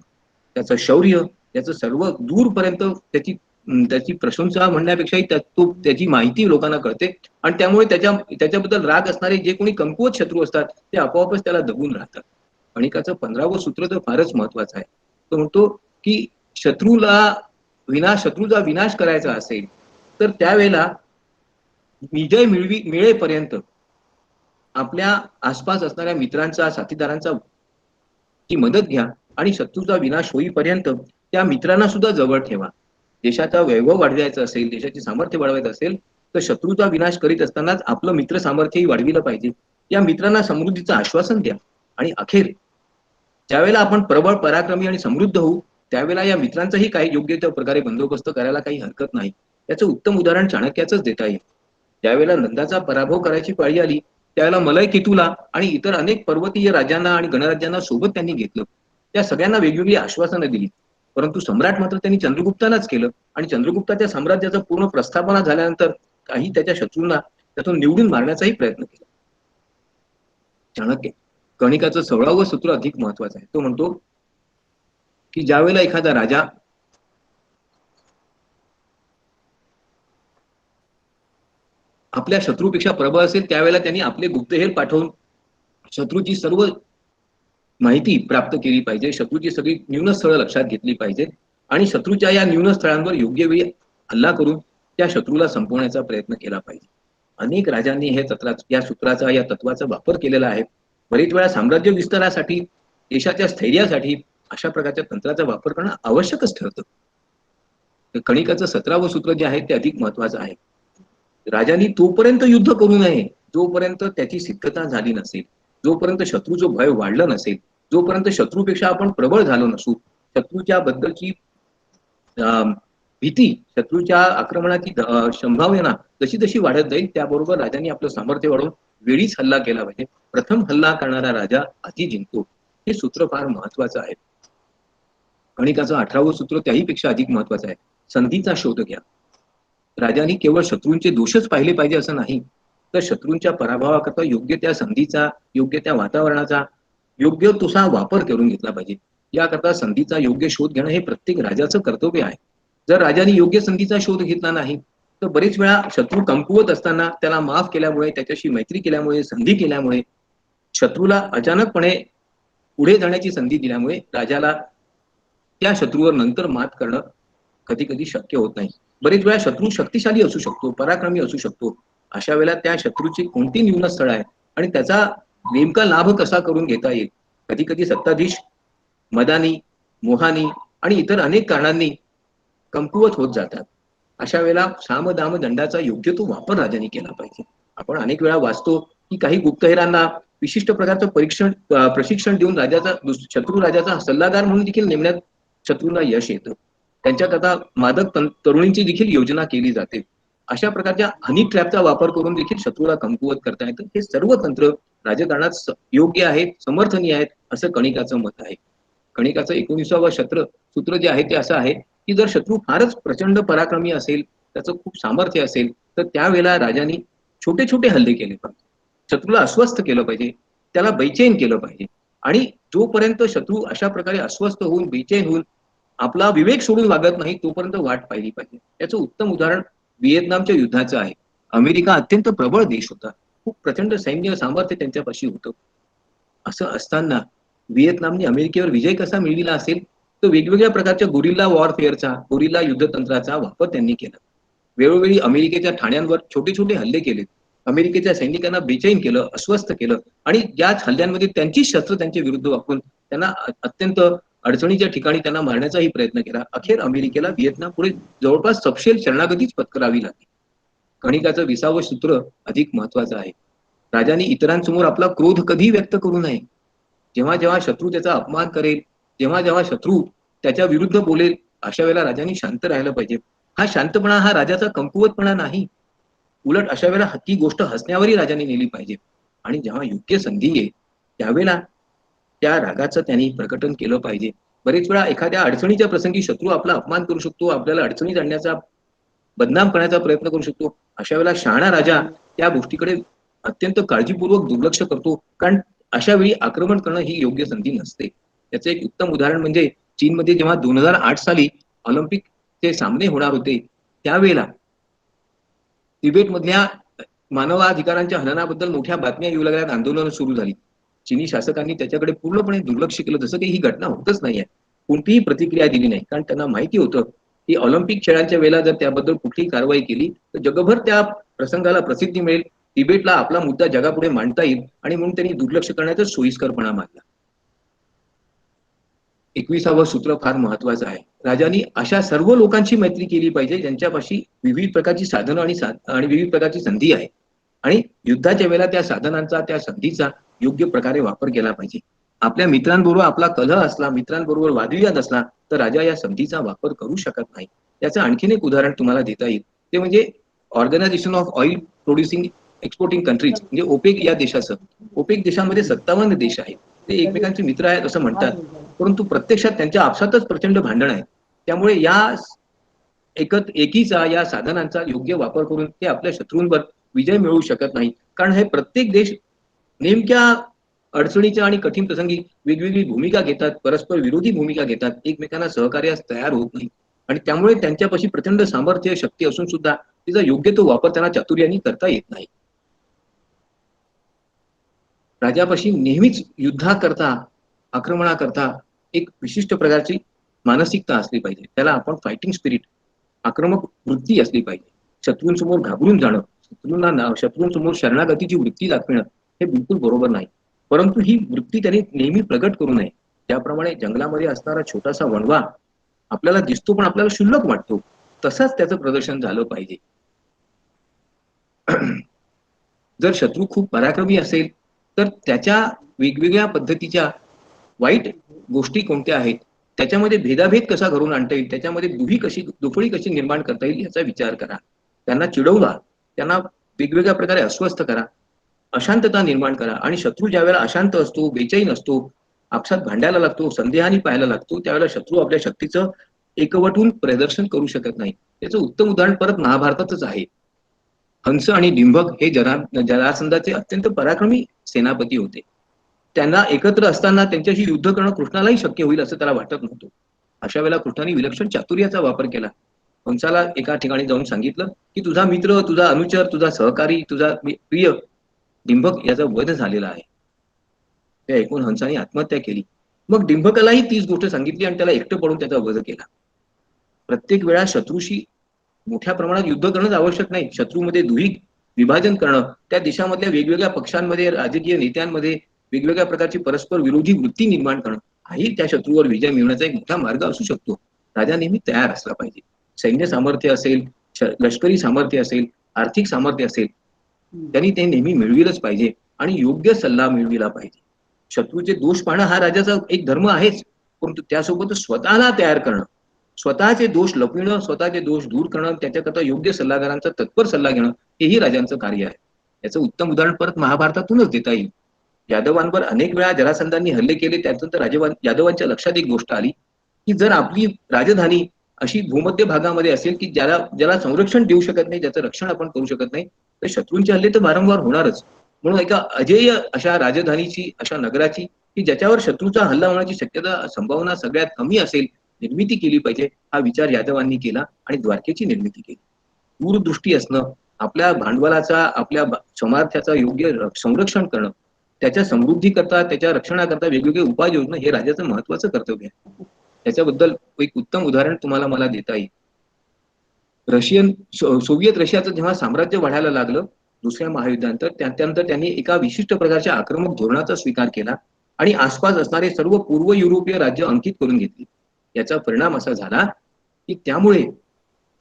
त्याचं शौर्य, त्याचं सर्व दूरपर्यंत त्याची त्याची प्रशंसा म्हणण्यापेक्षाही त्याची माहिती लोकांना कळते आणि त्यामुळे त्याच्याबद्दल राग असणारे जे कोणी कमकुवत शत्रू असतात ते आपोआपच त्याला दबून राहतात. गणिकाचं 15वं सूत्र तर फारच महत्वाचं आहे. तो म्हणतो की शत्रूचा विनाश करायचा असेल तर त्यावेळेला विजय मिळेपर्यंत आपल्या आसपास असणाऱ्या मित्रांचा, साथीदारांचा ची मदत घ्या आणि शत्रूचा विनाश होईपर्यंत त्या मित्रांना सुद्धा जवळ ठेवा. देशाचा वैभव वाढवायचा असेल, देशाचे सामर्थ्य वाढवायचं असेल तर शत्रूचा विनाश करीत असतानाच आपलं मित्र सामर्थ्यही वाढविलं पाहिजे. या मित्रांना समृद्धीचं आश्वासन द्या आणि अखेर ज्यावेळेला आपण प्रबळ, पराक्रमी आणि समृद्ध होऊ त्यावेळेला या मित्रांचाही काही योग्य त्या प्रकारे बंदोबस्त करायला काही हरकत नाही. याचं उत्तम उदाहरण चाणक्याचंच देता येईल. ज्यावेळेला नंदाचा पराभव करायची पाळी आली त्यावेळेला मलय केतूला आणि इतर अनेक पर्वतीय राजांना आणि गणराज्यांना सोबत त्यांनी घेतलं. त्या सगळ्यांना वेगवेगळी आश्वासनं दिली, परंतु सम्राट मात्र त्यांनी चंद्रगुप्तालाच केलं आणि चंद्रगुप्ताच्या साम्राज्याचा पूर्ण प्रस्थापना झाल्यानंतर काही त्याच्या शत्रूंना त्यातून निवडून मारण्याचाही प्रयत्न केला. चाणक्य गणिकाचं 16वं सूत्र अधिक महत्वाचं आहे. तो म्हणतो की ज्यावेळेला एखादा राजा आपल्या शत्रूपेक्षा प्रबळ असेल त्यावेळेला त्यांनी आपले गुप्तहेर पाठवून शत्रूची सर्व माहिती प्राप्त केली पाहिजे, शत्रूची सगळी न्यूनस्थळं लक्षात घेतली पाहिजेत आणि शत्रूच्या या न्यूनस्थळांवर योग्य वेळी हल्ला करून त्या शत्रूला संपवण्याचा प्रयत्न केला पाहिजे. अनेक राजांनी या सूत्राचा, या तत्वाचा वापर केलेला आहे. बरेच वेळा साम्राज्य विस्तारासाठी, देशाच्या स्थैर्यासाठी अशा प्रकारच्या तंत्राचा वापर करणं आवश्यकच ठरतं. कणिकाचं 17वं सूत्र जे आहे ते अधिक महत्वाचं आहे. राजांनी तोपर्यंत युद्ध करू नये जोपर्यंत त्याची सिद्धता झाली नसेल, जोपर्यंत शत्रूचं भय वाढलं नसेल, जोपर्यंत शत्रूपेक्षा आपण प्रबळ झालो नसू, शत्रूच्या बद्दलची भीती, शत्रूच्या आक्रमणाची संभावना जशी जशी वाढत जाईल त्याबरोबर राजांनी आपलं सामर्थ्य वाढवून वेळीच हल्ला केला पाहिजे. प्रथम हल्ला करणारा राजा आधी जिंकतो. हे सूत्र फार महत्वाचं आहे. गणिकाचं 18वं सूत्र त्याहीपेक्षा अधिक महत्वाचं आहे. संधीचा शोध घ्या. राजांनी केवळ शत्रूंचे दोषच पाहिले पाहिजे असं नाही, तर शत्रूंच्या पराभवाकरता योग्य त्या संधीचा, योग्य त्या वातावरणाचा योग्य तसा वापर करून घेतला पाहिजे. याकरता संधीचा योग्य शोध घेणं हे प्रत्येक राजाचं कर्तव्य आहे. जर राजाने योग्य संधीचा शोध घेतला नाही तर बरेच वेळा शत्रू कमकुवत असताना त्याला माफ केल्यामुळे, त्याच्याशी मैत्री केल्यामुळे, संधी केल्यामुळे, शत्रूला अचानकपणे पुढे जाण्याची संधी दिल्यामुळे राजाला त्या शत्रूवर नंतर मात करणं कधी कधी शक्य होत नाही. बरेच वेळा शत्रू शक्तिशाली असू शकतो, पराक्रमी असू शकतो. अशा वेळेला त्या शत्रूची कोणती न्यूनस्थळ आहे आणि त्याचा नेमका लाभ कसा करून घेता येईल. कधी कधी सत्ताधीश मदानी, मोहानी आणि इतर अनेक कारणांनी कमकुवत होत जातात. अशा वेळेला साम दाम दंडाचा योग्य तो वापर राजांनी केला पाहिजे. आपण अनेक वेळा वाचतो की काही गुप्तहेरांना विशिष्ट प्रकारचं प्रशिक्षण देऊन शत्रू राजाचा सल्लागार म्हणून देखील नेमण्यात शत्रूला यश येतं. त्यांच्याकरता मादक तरुणींची देखील योजना केली जाते. अशा प्रकारच्या हनी ट्रॅपचा वापर करून देखील शत्रूला कमकुवत करता येतं. हे सर्व तंत्र राजकारणात योग्य आहेत, समर्थनीय आहेत असं कणिकाचं मत आहे. कणिकाचं 19वं सूत्र जे आहे ते असं आहे की जर शत्रू फारच प्रचंड पराक्रमी असेल, त्याचं खूप सामर्थ्य असेल तर त्यावेळेला राजांनी छोटे छोटे हल्ले केले पाहिजे. शत्रूला अस्वस्थ केलं पाहिजे, त्याला बेचैन केलं पाहिजे आणि जोपर्यंत शत्रू अशा प्रकारे अस्वस्थ होऊन, बेचैन होऊन आपला विवेक सोडून वागत नाही तोपर्यंत वाट पाहिली पाहिजे. याचं उत्तम उदाहरण व्हिएतनामच्या युद्धाचं आहे. अमेरिका अत्यंत प्रबळ देश होता, खूप प्रचंड सैन्य सामर्थ्य त्यांच्यापाशी होतं. असं असताना व्हिएतनामने अमेरिकेवर विजय कसा मिळविला असेल तर वेगवेगळ्या प्रकारच्या गुरिल्ला वॉरफेअरचा, गुरिल्ला युद्धतंत्राचा वापर त्यांनी केला. वेळोवेळी अमेरिकेच्या ठाण्यांवर छोटे छोटे हल्ले केले. अमेरिकेच्या सैनिकांना बेचैन केलं, अस्वस्थ केलं आणि याच हल्ल्यांमध्ये त्यांची शस्त्र त्यांच्या विरुद्ध वापरून त्यांना अत्यंत अडचणीच्या ठिकाणी त्यांना मारण्याचाही प्रयत्न केला. अखेर अमेरिकेला व्हिएतनाम पुढे जवळपास सपशेल शरणागतीच पत्करावी लागली. गणिकाचं 20वं सूत्र अधिक महत्वाचं आहे. राजाने इतरांसमोर आपला क्रोध कधी व्यक्त करू नये. जेव्हा जेव्हा शत्रू त्याचा अपमान करेल, जेव्हा जेव्हा शत्रू त्याच्या विरुद्ध बोलेल, अशा वेळेला राजाने शांत राहायला पाहिजे. हा शांतपणा हा राजाचा कमकुवतपणा नाही. उलट अशा वेळेला ती गोष्ट हसण्यावरही राजाने नेली पाहिजे. आणि जेव्हा योग्य संधी येईल त्यावेळेला त्या रागाचं त्यांनी प्रकटन केलं पाहिजे. बरेच वेळा एखाद्या अडचणीच्या प्रसंगी शत्रू आपला अपमान करू शकतो, आपल्याला अडचणीत आणण्याचा, बदनाम करण्याचा प्रयत्न करू शकतो. अशा वेळेला शहाणा राजा त्या गोष्टीकडे अत्यंत काळजीपूर्वक दुर्लक्ष करतो, कारण अशा वेळी आक्रमण करणं ही योग्य संधी नसते. त्याचं एक उत्तम उदाहरण म्हणजे चीनमध्ये जेव्हा 2008 साली ऑलिम्पिकचे सामने होणार होते, त्यावेळेला तिबेटमधल्या मानवाधिकारांच्या हननाबद्दल मोठ्या बातम्या येऊ लागल्या, आंदोलनं सुरू झाली. चीनी शासकांनी त्याच्याकडे पूर्णपणे दुर्लक्ष केलं, जसं काही ही घटना होतच नाहीये. कोणतीही प्रतिक्रिया दिली नाही, कारण त्यांना माहिती होतं की ऑलिम्पिक खेळांच्या वेळेला जर त्याबद्दल कुठलीही कारवाई केली तर जगभर त्या प्रसंगाला प्रसिद्धी मिळेल, तिबेटला आपला मुद्दा जगापुढे मांडता येईल, आणि म्हणून त्यांनी दुर्लक्ष करण्याचा सोयीस्करपणा मानला. 21वं सूत्र फार महत्वाचं आहे. राजांनी अशा सर्व लोकांची मैत्री केली पाहिजे ज्यांच्यापाशी विविध प्रकारची साधनं आणि विविध प्रकारची संधी आहे, आणि युद्धाच्या वेळेला त्या साधनांचा, त्या संधीचा योग्य प्रकारे वापर केला पाहिजे. आपल्या मित्रांबरोबर आपला कलह असला, मित्रांबरोबर वादविवाद असला तर राजा या संधीचा वापर करू शकत नाही. याचं आणखीन एक उदाहरण तुम्हाला देता येईल, ते म्हणजे organisation of oil producing exporting countries म्हणजे ओपेक या देशाचं. ओपेक देशामध्ये 57 देश आहेत. ते एकमेकांचे मित्र आहेत असं म्हणतात, परंतु प्रत्यक्षात त्यांच्या आपसातच प्रचंड भांडण आहे. त्यामुळे या एकीचा, या साधनांचा योग्य वापर करून ते आपल्या शत्रूंवर विजय मिळवू शकत नाही, कारण हे प्रत्येक देश नेमक्या अडचणीच्या आणि कठीण प्रसंगी वेगवेगळी भूमिका घेतात, परस्पर विरोधी भूमिका घेतात, एकमेकांना सहकार्यास तयार होत नाही, आणि त्यामुळे त्यांच्यापाशी प्रचंड सामर्थ्य, शक्ती असून सुद्धा तिचा योग्य तो वापर त्यांना चातुर्याने करता येत नाही. राजापाशी नेहमीच युद्धाकरता, आक्रमणाकरता एक विशिष्ट प्रकारची मानसिकता असली पाहिजे. त्याला आपण फायटिंग स्पिरिट, आक्रमक वृत्ती असली पाहिजे. शत्रूंसमोर घाबरून जाणं, शत्रूंसमोर शरणागतीची वृत्ती दाखविणं हे बिलकुल बरोबर नाही. परंतु ही वृत्ती त्यांनी नेहमी प्रगट करू नये. ज्याप्रमाणे जंगलामध्ये असणारा छोटासा वणवा आपल्याला दिसतो पण आपल्याला क्षुल्लक वाटतो, तसंच त्याचं प्रदर्शन झालं पाहिजे. जर शत्रू खूप पराक्रमी असेल तर त्याच्या वेगवेगळ्या पद्धतीच्या वाईट गोष्टी कोणत्या आहेत, त्याच्यामध्ये भेदाभेद कसा घडवून आणता येईल, त्याच्यामध्ये दुफळी कशी निर्माण करता येईल याचा विचार करा. त्यांना चिडवला, त्यांना वेगवेगळ्या प्रकारे अस्वस्थ करा, अशांतता निर्माण करा. आणि शत्रू ज्या वेळेला अशांत असतो, बेचैन असतो, आपसात भांडायला लागतो, संदेहाने पाहायला लागतो, त्यावेळेला शत्रू आपल्या शक्तीचं एकवटून प्रदर्शन करू शकत नाही. त्याचं उत्तम उदाहरण परत महाभारतातच आहे. हंस आणि डिंभक हे जरासंधाचे अत्यंत पराक्रमी सेनापती होते. त्यांना एकत्र असताना त्यांच्याशी युद्ध करणं कृष्णालाही शक्य होईल असं त्याला वाटत नव्हतं. अशा वेळेला कृष्णाने विलक्षण चातुर्याचा वापर केला. हंसाला एका ठिकाणी जाऊन सांगितलं की तुझा मित्र, तुझा अनुचर, तुझा सहकारी, तुझा प्रिय डिंभक याचा वध झालेला आहे. ते ऐकून हंसाने आत्महत्या केली. मग डिंभकालाही तीच गोष्ट सांगितली आणि त्याला एकटं पडून त्याचा वध केला. प्रत्येक वेळा शत्रूशी मोठ्या प्रमाणात युद्ध करणंच आवश्यक नाही. शत्रूमध्ये दुही विभाजन करणं, त्या देशामधल्या वेगवेगळ्या पक्षांमध्ये, राजकीय नेत्यांमध्ये वेगवेगळ्या प्रकारची परस्पर विरोधी वृत्ती निर्माण करणं हाही त्या शत्रूवर विजय मिळवण्याचा एक मोठा मार्ग असू शकतो. राजा नेहमी तयार असला पाहिजे. सैन्य सामर्थ्य असेल, लष्करी सामर्थ्य असेल, आर्थिक सामर्थ्य असेल, त्यांनी ते नेहमी मिळविलंच पाहिजे आणि योग्य सल्ला मिळविला पाहिजे. शत्रूचे दोष पाहणं हा राजाचा एक धर्म आहेच, परंतु त्यासोबत स्वतःला तयार करणं, स्वतःचे दोष लपविणं, स्वतःचे दोष दूर करणं, त्याच्याकरता योग्य सल्लागारांचा तत्पर सल्ला घेणं हेही राजांचं कार्य आहे. याचं उत्तम उदाहरण परत महाभारतातूनच देता येईल. यादवांवर अनेक वेळा जरासंधांनी हल्ले केले. त्यानंतर यादवांच्या लक्षात एक गोष्ट आली की जर आपली राजधानी अशी भूमध्य भागामध्ये असेल की ज्याला संरक्षण देऊ शकत नाही, ज्याचं रक्षण आपण करू शकत नाही, तर शत्रूंचे हल्ले तर वारंवार होणारच. म्हणून एका अजेय अशा राजधानीची, अशा नगराची की ज्याच्यावर शत्रूचा हल्ला होण्याची शक्यता, संभावना सगळ्यात कमी असेल, निर्मिती केली पाहिजे. हा विचार यादवांनी केला आणि द्वारकेची निर्मिती केली. दूरदृष्टी असणं, आपल्या भांडवलाचा, आपल्या सामर्थ्याचा योग्य संरक्षण करणं, त्याच्या समृद्धी करता, त्याच्या रक्षणाकरता वेगवेगळे उपाय योजणं हे राजाचं महत्वाचं कर्तव्य आहे. त्याच्याबद्दल एक उत्तम उदाहरण तुम्हाला मला देता येईल. सोव्हिएत रशियाचं जेव्हा साम्राज्य वाढायला लागलं दुसऱ्या महायुद्धानंतर, त्यानंतर त्यांनी एका विशिष्ट प्रकारच्या आक्रमक धोरणाचा स्वीकार केला आणि आसपास असणारे सर्व पूर्व युरोपीय राज्य अंकित करून घेतली. याचा परिणाम असा झाला की त्यामुळे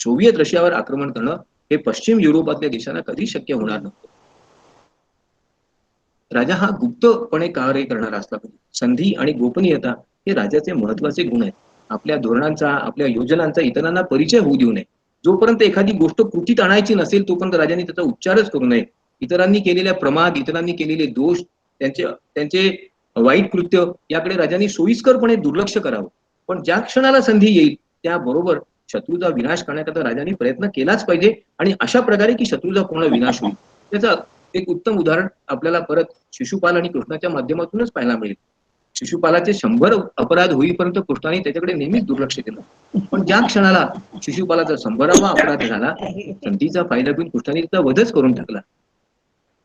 सोव्हिएत रशियावर आक्रमण करणं हे पश्चिम युरोपातल्या देशांना कधी शक्य होणार नव्हतं. राजा हा गुप्तपणे कार्य करणारा असला पाहिजे. संधी आणि गोपनीयता हे राजाचे महत्वाचे गुण आहेत. आपल्या धोरणांचा, आपल्या योजनांचा इतरांना परिचय होऊ देऊ नये. जोपर्यंत एखादी गोष्ट कृतीत आणायची नसेल तोपर्यंत राजाने त्याचा उच्चारच करू नये. इतरांनी केलेल्या प्रमाद, इतरांनी केलेले दोष, त्यांचे वाईट कृत्य याकडे राजांनी सोयीस्करपणे दुर्लक्ष करावं. पण ज्या क्षणाला संधी येईल त्याबरोबर शत्रूचा विनाश करण्याकरता राजांनी प्रयत्न केलाच पाहिजे आणि अशा प्रकारे की शत्रूचा पूर्ण विनाश होईल. त्याचा एक उत्तम उदाहरण आपल्याला परत शिशुपाल आणि कृष्णाच्या माध्यमातूनच पाहायला मिळेल. शिशुपालाचे 100 अपराध होईपर्यंत कृष्णाने त्याच्याकडे नेहमीच दुर्लक्ष केलं. पण ज्या क्षणाला शिशुपालाचा 100वा अपराध झाला संधीचा फायदा घेऊन कृष्णाने त्याचा वधच करून टाकला.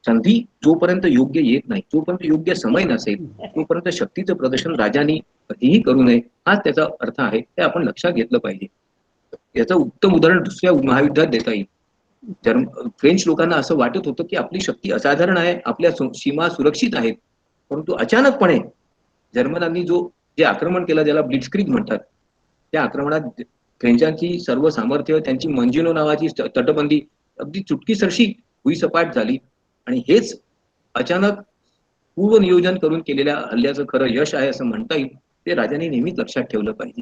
संधी जोपर्यंत योग्य येत नाही, जोपर्यंत योग्य समय नसेल तोपर्यंत शक्तीचं प्रदर्शन राजांनी कधीही करू नये, हाच त्याचा अर्थ आहे. हे आपण लक्षात घेतलं पाहिजे. याचं उत्तम उदाहरण दुसऱ्या महायुद्धात देता येईल. फ्रेंच लोकांना असं वाटत होतं की आपली शक्ती असाधारण आहे, आपल्या सीमा सुरक्षित आहेत. परंतु अचानकपणे जर्मनांनी जे आक्रमण केलं ज्याला ब्लिट्झक्रीग म्हणतात, त्या आक्रमणात फ्रेंचांची सर्व सामर्थ्य, त्यांची मंजिनो नावाची तटबंदी अगदी चुटकीसरशी भुईसपाट झाली आणि हेच अचानक पूर्वनियोजन करून केलेल्या हल्ल्याचं खरं यश आहे असं म्हणता येईल. ते राजांनी नेहमीच लक्षात ठेवलं पाहिजे.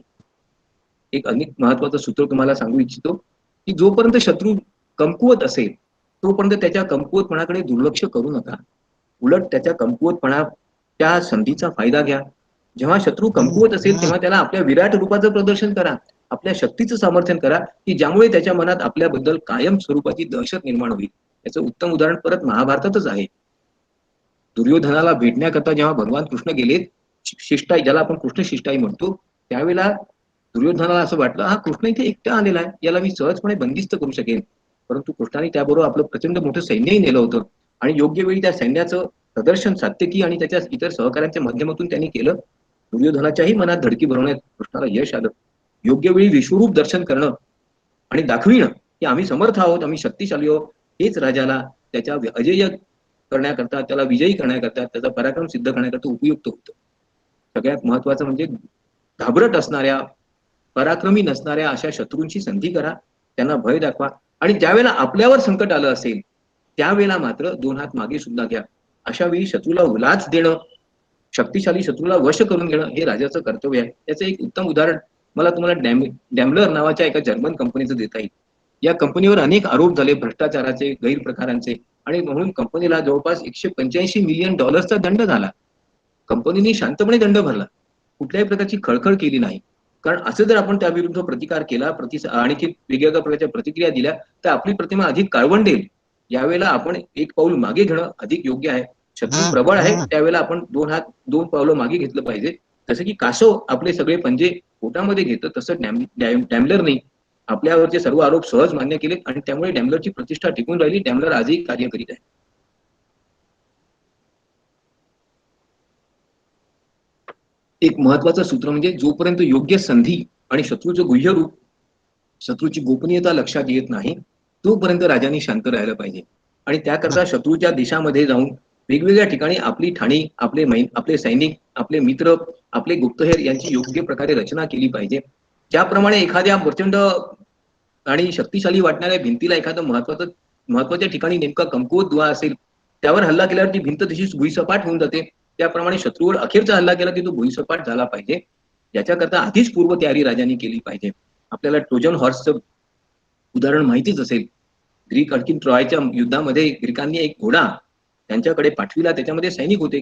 एक अनेक महत्वाचं सूत्र तुम्हाला सांगू इच्छितो की जोपर्यंत शत्रू कमकुवत असेल तोपर्यंत त्याच्या कमकुवतपणाकडे दुर्लक्ष करू नका. उलट त्याच्या कमकुवतपणाच्या संधीचा फायदा घ्या. जेव्हा शत्रू कमकुवत असेल तेव्हा त्याला आपल्या विराट रूपाचं प्रदर्शन करा, आपल्या शक्तीचं समर्थन करा की ज्यामुळे त्याच्या मनात आपल्याबद्दल कायम स्वरूपाची दहशत निर्माण होईल. याचं उत्तम उदाहरण परत महाभारतातच आहे. दुर्योधनाला भेटण्याकरता जेव्हा भगवान कृष्ण गेलेत, शिष्टाई ज्याला आपण कृष्ण शिष्टाई म्हणतो, त्यावेळेला दुर्योधनाला असं वाटलं हा कृष्ण इथे एकटा आलेला आहे, याला मी सहजपणे बंदिस्त करू शकेन. परंतु कृष्णाने त्याबरोबर आपलं प्रचंड मोठं सैन्यही नेलं होतं आणि योग्य वेळी त्या सैन्याचं प्रदर्शन सात्यकी आणि त्याच्या इतर सहकाऱ्यांच्या माध्यमातून त्यांनी केलं. दुर्योधनाच्याही मनात धडकी भरवण्यात कृष्णाला यश आलं. योग्य वेळी विश्वरूप दर्शन करणं आणि दाखविणं की आम्ही समर्थ आहोत, आम्ही शक्तिशाली आहोत, हेच राजाला त्याच्या अजेय करण्याकरता, त्याला विजयी करण्याकरता, त्याचा पराक्रम सिद्ध करण्याकरता उपयुक्त होतं. सगळ्यात महत्वाचं म्हणजे घाबरट असणाऱ्या, पराक्रमी नसणाऱ्या अशा शत्रूंची संधी करा, त्यांना भय दाखवा आणि ज्यावेळेला आपल्यावर संकट आलं असेल त्यावेळेला मात्र 2 हात मागे सुद्धा घ्या. अशा वेळी शत्रूला लाच देणं, शक्तिशाली शत्रूला वश करून घेणं हे राजाचं कर्तव्य आहे. त्याचं एक उत्तम उदाहरण मला तुम्हाला डॅम्बलर नावाच्या एका जर्मन कंपनीचं देता येईल. या कंपनीवर अनेक आरोप झाले भ्रष्टाचाराचे, गैरप्रकारांचे आणि म्हणून कंपनीला जवळपास $185 मिलियन दंड झाला. कंपनीने शांतपणे दंड भरला, कुठल्याही प्रकारची खळखळ केली नाही. कारण असं जर आपण त्याविरुद्ध प्रतिकार केला, आणखी वेगवेगळ्या प्रकारच्या प्रतिक्रिया दिल्या तर आपली प्रतिमा अधिक काळवंडेल. यावेळेला आपण एक पाऊल मागे घेणं अधिक योग्य आहे. शत्रू प्रबळ आहे त्यावेळेला आपण 2 पावलं मागे घेतलं पाहिजे. जसं की कासव आपले सगळे पंजे पोटामध्ये घेतं तसं डॅम्बलरने आपल्यावरचे सर्व आरोप सहज मान्य केलेत आणि त्यामुळे डॅम्बलरची प्रतिष्ठा टिकून राहिली. डॅम्बलर आजही कार्य करीत आहे. एक महत्वाचं सूत्र म्हणजे जोपर्यंत योग्य संधी आणि शत्रूचं गुह्य रूप, शत्रूची गोपनीयता लक्षात येत नाही तोपर्यंत राजांनी शांत राहायला पाहिजे. आणि त्याकरता शत्रूच्या देशामध्ये जाऊन वेगवेगळ्या ठिकाणी आपली ठाणी, आपले सैनिक, आपले मित्र, आपले गुप्तहेर यांची योग्य प्रकारे रचना केली पाहिजे. ज्याप्रमाणे एखाद्या प्रचंड आणि शक्तिशाली वाटणाऱ्या भिंतीला एखादं महत्वाच्या ठिकाणी नेमका कमकुवत दुवा असेल त्यावर हल्ला केल्यावर ती भिंत तशीच भुईसपाट होऊन जाते, त्याप्रमाणे शत्रूवर अखेरचा हल्ला केला की तो भुईसपाट झाला पाहिजे. याच्याकरता आधीच पूर्वतयारी राजांनी केली पाहिजे. आपल्याला ट्रोजन हॉर्सचं उदाहरण माहितीच असेल. ग्रीक आणखी ट्रॉयच्या युद्धामध्ये ग्रीकांनी एक घोडा त्यांच्याकडे पाठविला, त्याच्यामध्ये सैनिक होते.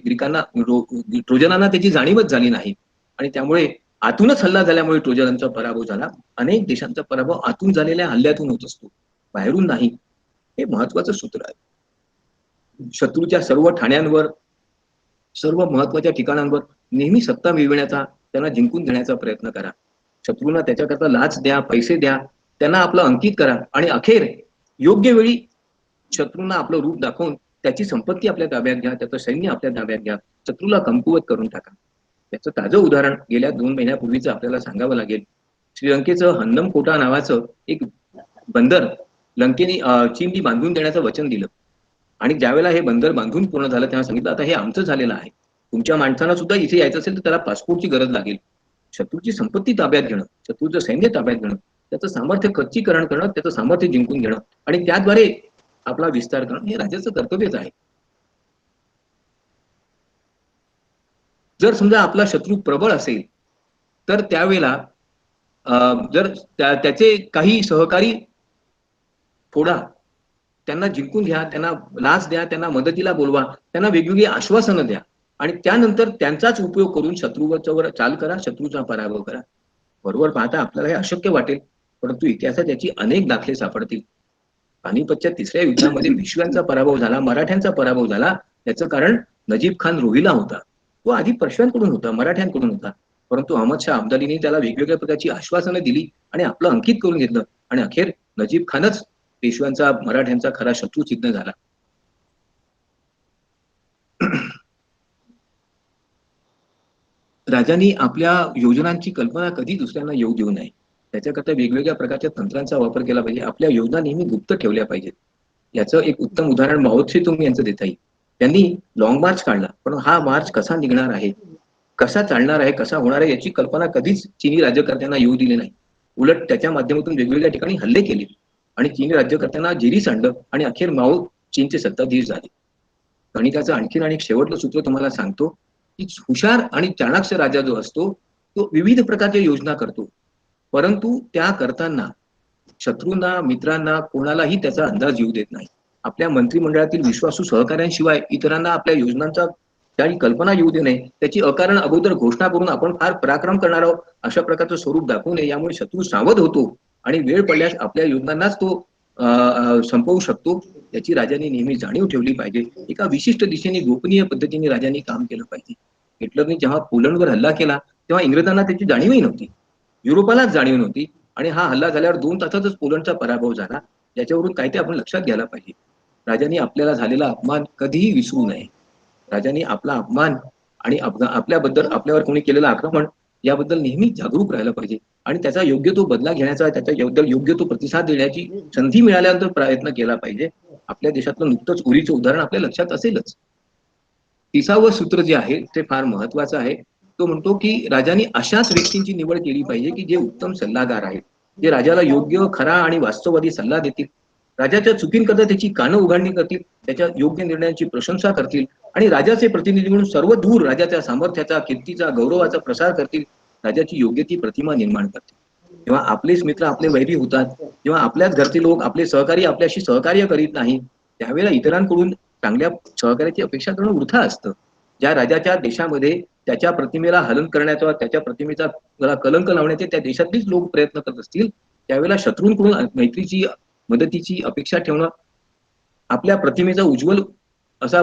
ट्रोजनांना त्याची जाणीवच झाली नाही आणि त्यामुळे आतूनच हल्ला झाल्यामुळे ट्रोजनांचा पराभव झाला. अनेक देशांचा पराभव आतून झालेल्या हल्ल्यातून होत असतो, बाहेरून नाही. हे महत्वाचं सूत्र आहे. शत्रूच्या सर्व ठाण्यांवर, सर्व महत्वाच्या ठिकाणांवर नेहमी सत्ता मिळविण्याचा, त्यांना जिंकून घेण्याचा प्रयत्न करा. शत्रूंना त्याच्याकरता लाच द्या, पैसे द्या, त्यांना आपलं अंकित करा आणि अखेर योग्य वेळी शत्रूंना आपलं रूप दाखवून त्याची संपत्ती आपल्या ताब्यात घ्या, त्याचं सैन्य आपल्या ताब्यात घ्या, शत्रूला कमकुवत करून टाका. त्याचं ताजं उदाहरण गेल्या 2 महिन्यापूर्वीचं आपल्याला सांगावं लागेल. श्रीलंकेचं हन्नमकोटा नावाचं एक बंदर चीननी बांधून देण्याचं वचन दिलं आणि ज्यावेळेला हे बंदर बांधून पूर्ण झालं तेव्हा सांगितलं आता हे आमचं झालेलं आहे. तुमच्या माणसांना सुद्धा इथे यायचं असेल तर त्याला पासपोर्टची गरज लागेल. शत्रूची संपत्ती ताब्यात घेणं, शत्रूचं सैन्य ताब्यात घेणं, त्याचं सामर्थ्य खच्चीकरण करणं, त्याचं सामर्थ्य जिंकून घेणं आणि त्याद्वारे आपला विस्तार करणं हे राजाचं कर्तव्यच आहे. जर समजा आपला शत्रू प्रबळ असेल तर त्यावेळेला जर त्याचे काही सहकारी फोडा, त्यांना जिंकून घ्या, त्यांना लाच द्या, त्यांना मदतीला बोलवा, त्यांना वेगवेगळी आश्वासनं द्या आणि त्यानंतर त्यांचाच उपयोग करून शत्रूवर चाल करा, शत्रूचा पराभव करा. बरोबर पाहता आपल्याला हे अशक्य वाटेल, परंतु इतिहासात याची अनेक दाखले सापडतील. पानिपतच्या 3ऱ्या युद्धामध्ये पेशव्यांचा पराभव झाला, मराठ्यांचा पराभव झाला. त्याचं कारण नजीब खान रोहिला होता. तो आधी पेशव्यांकडून होता, मराठ्यांकडून होता, परंतु अहमदशाह अब्दालीने त्याला वेगवेगळ्या प्रकारची आश्वासनं दिली आणि आपलं अंकित करून घेतलं आणि अखेर नजीब खानच पेशव्यांचा, मराठ्यांचा खरा शत्रू सिद्ध झाला. राजांनी आपल्या योजनांची कल्पना कधी दुसऱ्यांना येऊ देऊ नये. त्याच्याकरता वेगवेगळ्या प्रकारच्या तंत्रांचा वापर केला पाहिजे. आपल्या योजना नेहमी गुप्त ठेवल्या पाहिजेत. याचं एक उत्तम उदाहरण माओ त्से-तुंग यांचं देता येईल. त्यांनी लॉंग मार्च काढला, पण हा मार्च कसा निघणार आहे, कसा चालणार आहे, कसा होणार आहे याची कल्पना कधीच चीनी राज्यकर्त्यांना येऊ दिली नाही. उलट त्याच्या माध्यमातून वेगवेगळ्या ठिकाणी हल्ले केले आणि चीनी राज्यकर्त्यांना जेरीस आणलं आणि अखेर माओ चीनचे सत्ताधीश झाले. गणिताचं आणखीन आणि शेवटचं सूत्र तुम्हाला सांगतो की हुशार आणि चाणाक्ष राजा जो असतो तो विविध प्रकारच्या योजना करतो, परंतु त्या करताना शत्रूंना, मित्रांना, कोणालाही त्याचा अंदाज येऊ देत नाही. आपल्या मंत्रिमंडळातील विश्वासू सहकाऱ्यांशिवाय इतरांना आपल्या योजनांचा त्याची कल्पना येऊ दे नये. त्याची अकारण अगोदर घोषणा करून आपण फार पराक्रम करणार आहोत अशा प्रकारचं स्वरूप दाखवू नये. यामुळे शत्रू सावध होतो आणि वेळ पडल्यास आपल्या योजनांनाच तो संपवू शकतो. याची राजांनी नेहमी जाणीव ठेवली पाहिजे. एका विशिष्ट दिशेने गोपनीय पद्धतीने राजांनी काम केलं पाहिजे. हिटलरने जेव्हा पोलंडवर हल्ला केला तेव्हा इंग्रजांना त्याची जाणीवही नव्हती, युरोपालाच जाणीव नव्हती आणि हा हल्ला झाल्यावर 2 तासातच पोलंडचा पराभव झाला. याच्यावरून काय ते आपण लक्षात घ्यायला पाहिजे. राजांनी आपल्याला झालेला अपमान कधीही विसरू नये. राजांनी आपला अपमान आणि आपल्याबद्दल आपल्यावर कोणी केलेलं आक्रमण याबद्दल नेहमी जागरूक राहायला पाहिजे आणि त्याचा योग्य तो बदला घेण्याचा, त्याच्याबद्दल योग्य तो प्रतिसाद देण्याची संधी मिळाल्यानंतर प्रयत्न केला पाहिजे. आपल्या देशातलं नुकतंच उरीचं उदाहरण आपल्या लक्षात असेलच. 30वं सूत्र जे आहे ते फार महत्वाचं आहे. तो म्हणतो की राजांनी अशाच व्यक्तींची निवड केली पाहिजे की जे उत्तम सल्लागार आहेत, जे राजाला योग्य, खरा आणि वास्तववादी सल्ला देतील, राजाच्या चुकींकरता त्याची कानं उघडणी करतील, त्याच्या योग्य निर्णयांची प्रशंसा करतील आणि राजाचे प्रतिनिधी म्हणून सर्व दूर राजाच्या सामर्थ्याचा, कीर्तीचा, गौरवाचा प्रसार करतील, राजाची योग्य ती प्रतिमा निर्माण करतील. जेव्हा आपलेच मित्र आपले वैरी होतात, जेव्हा आपल्याच घरचे लोक, आपले सहकारी आपल्याशी सहकार्य करीत नाही, त्यावेळेला इतरांकडून चांगल्या सहकार्याची अपेक्षा करणं वृथा असतं. ज्या राजाच्या देशामध्ये त्याच्या प्रतिमेला हनन करण्याचा, त्याच्या प्रतिमेचा कलंक लावण्याचे त्या देशातलीच लोक प्रयत्न करत असतील, त्यावेळेला शत्रूंकडून मैत्रीची, मदतीची अपेक्षा ठेवणं, आपल्या प्रतिमेचा उज्ज्वल असा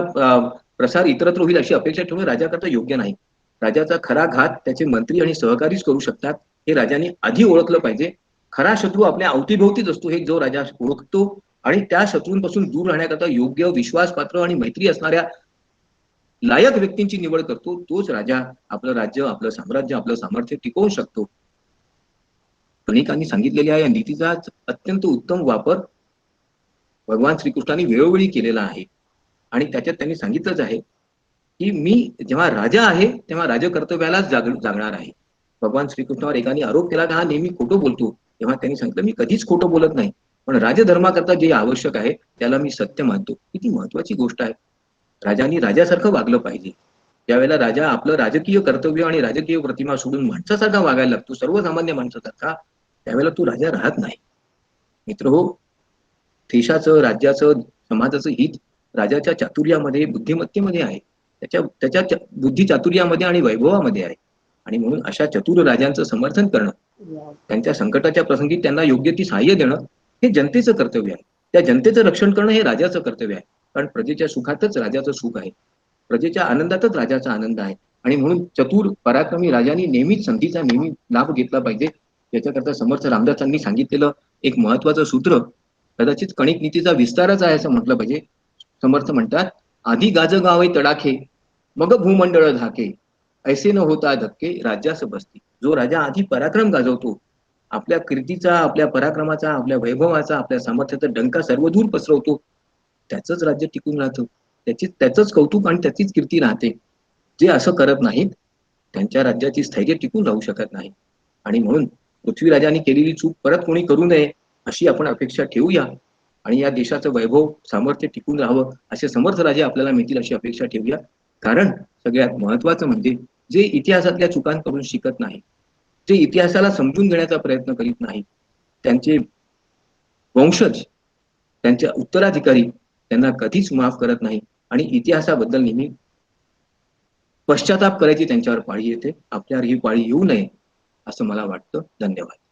प्रसार इतरत्र होईल अशी अपेक्षा ठेवणं राजाकरता योग्य नाही. राजाचा खरा घात त्याचे मंत्री आणि सहकारीच करू शकतात, हे राजांनी आधी ओळखलं पाहिजे. खरा शत्रू आपल्या अवतीभोवतीच असतो हे जो राजा ओळखतो आणि त्या शत्रूंपासून दूर राहण्याकरता योग्य, विश्वासपात्र आणि मैत्री असणाऱ्या लायक व्यक्तींची निवड करतो, तोच राजा आपलं राज्य, आपलं साम्राज्य, आपलं सामर्थ्य टिकवू शकतो. अनेकांनी सांगितलेल्या या नीतीचा अत्यंत उत्तम वापर भगवान श्रीकृष्णांनी वेळोवेळी केलेला आहे आणि त्याच्यात त्यांनी सांगितलंच आहे की मी जेव्हा राजा आहे तेव्हा राजकर्तव्यालाच जागणार आहे. भगवान श्रीकृष्णावर एकाने आरोप केला की हा नेहमी खोटं बोलतो, तेव्हा त्यांनी सांगितलं मी कधीच खोटं बोलत नाही, पण राजधर्माकरता जे आवश्यक आहे त्याला मी सत्य मानतो. किती महत्वाची गोष्ट आहे. राजांनी राजासारखं वागलं पाहिजे. ज्यावेळेला राजा आपलं राजकीय कर्तव्य आणि राजकीय प्रतिमा सोडून माणसासारखा वागायला लागतो, सर्वसामान्य माणसासारखा, त्यावेळेला तो राजा राहत नाही. मित्र हो, देशाचं, राज्याचं, समाजाचं हित राजाच्या चातुर्यामध्ये, बुद्धिमत्तेमध्ये आहे, त्याच्या बुद्धी चातुर्यामध्ये आणि वैभवामध्ये आहे. आणि म्हणून अशा चतुर राजांचं समर्थन करणं, त्यांच्या संकटाच्या प्रसंगी त्यांना योग्य ती सहाय्य देणं हे जनतेचं कर्तव्य आहे. त्या जनतेचं रक्षण करणं हे राजाचं कर्तव्य आहे. कारण प्रजेच्या सुखातच राजाचं सुख आहे, प्रजेच्या आनंदातच राजाचा आनंद आहे. आणि म्हणून चतुर पराक्रमी राजांनी नेहमीच संधीचा नेहमी लाभ घेतला पाहिजे. याच्याकरता समर्थ रामदासांनी सांगितलेलं एक महत्वाचं सूत्र कदाचित कणिक नीतीचा विस्तारच आहे असं म्हटलं पाहिजे. समर्थ म्हणतात, आधी गाजगावे तडाखे मग भूमंडळ धाके, ऐसे न होता धक्के राज्यास बसती. जो राजा आधी पराक्रम गाजवतो, आपल्या कीर्तीचा, आपल्या पराक्रमाचा, आपल्या वैभवाचा, आपल्या सामर्थ्याचा डंका सर्वदूर पसरवतो, त्याचंच राज्य टिकून राहतं. त्याचंच कौतुक आणि त्याचीच कीर्ती राहते. जे असं करत नाहीत त्यांच्या राज्याची स्थैर्य टिकून राहू शकत नाही. आणि म्हणून पृथ्वीराजांनी केलेली चूक परत कोणी करू नये अशी आपण अपेक्षा ठेवूया. आणि या देशाचं वैभव सामर्थ्य टिकून राहावं असे समर्थ राजे आपल्याला मिळतील अशी अपेक्षा ठेवूया. कारण सगळ्यात महत्वाचं म्हणजे जे इतिहासातल्या चुकांकडून शिकत नाही, जे इतिहासाला समजून घेण्याचा प्रयत्न करीत नाही, त्यांचे वंशज, त्यांचे उत्तराधिकारी त्यांना कधीच माफ करत नाही आणि इतिहासाबद्दल नेहमी पश्चाताप करायची त्यांच्यावर पाळी येते. आपल्यावर ही पाळी येऊ नये असं मला वाटतं. धन्यवाद.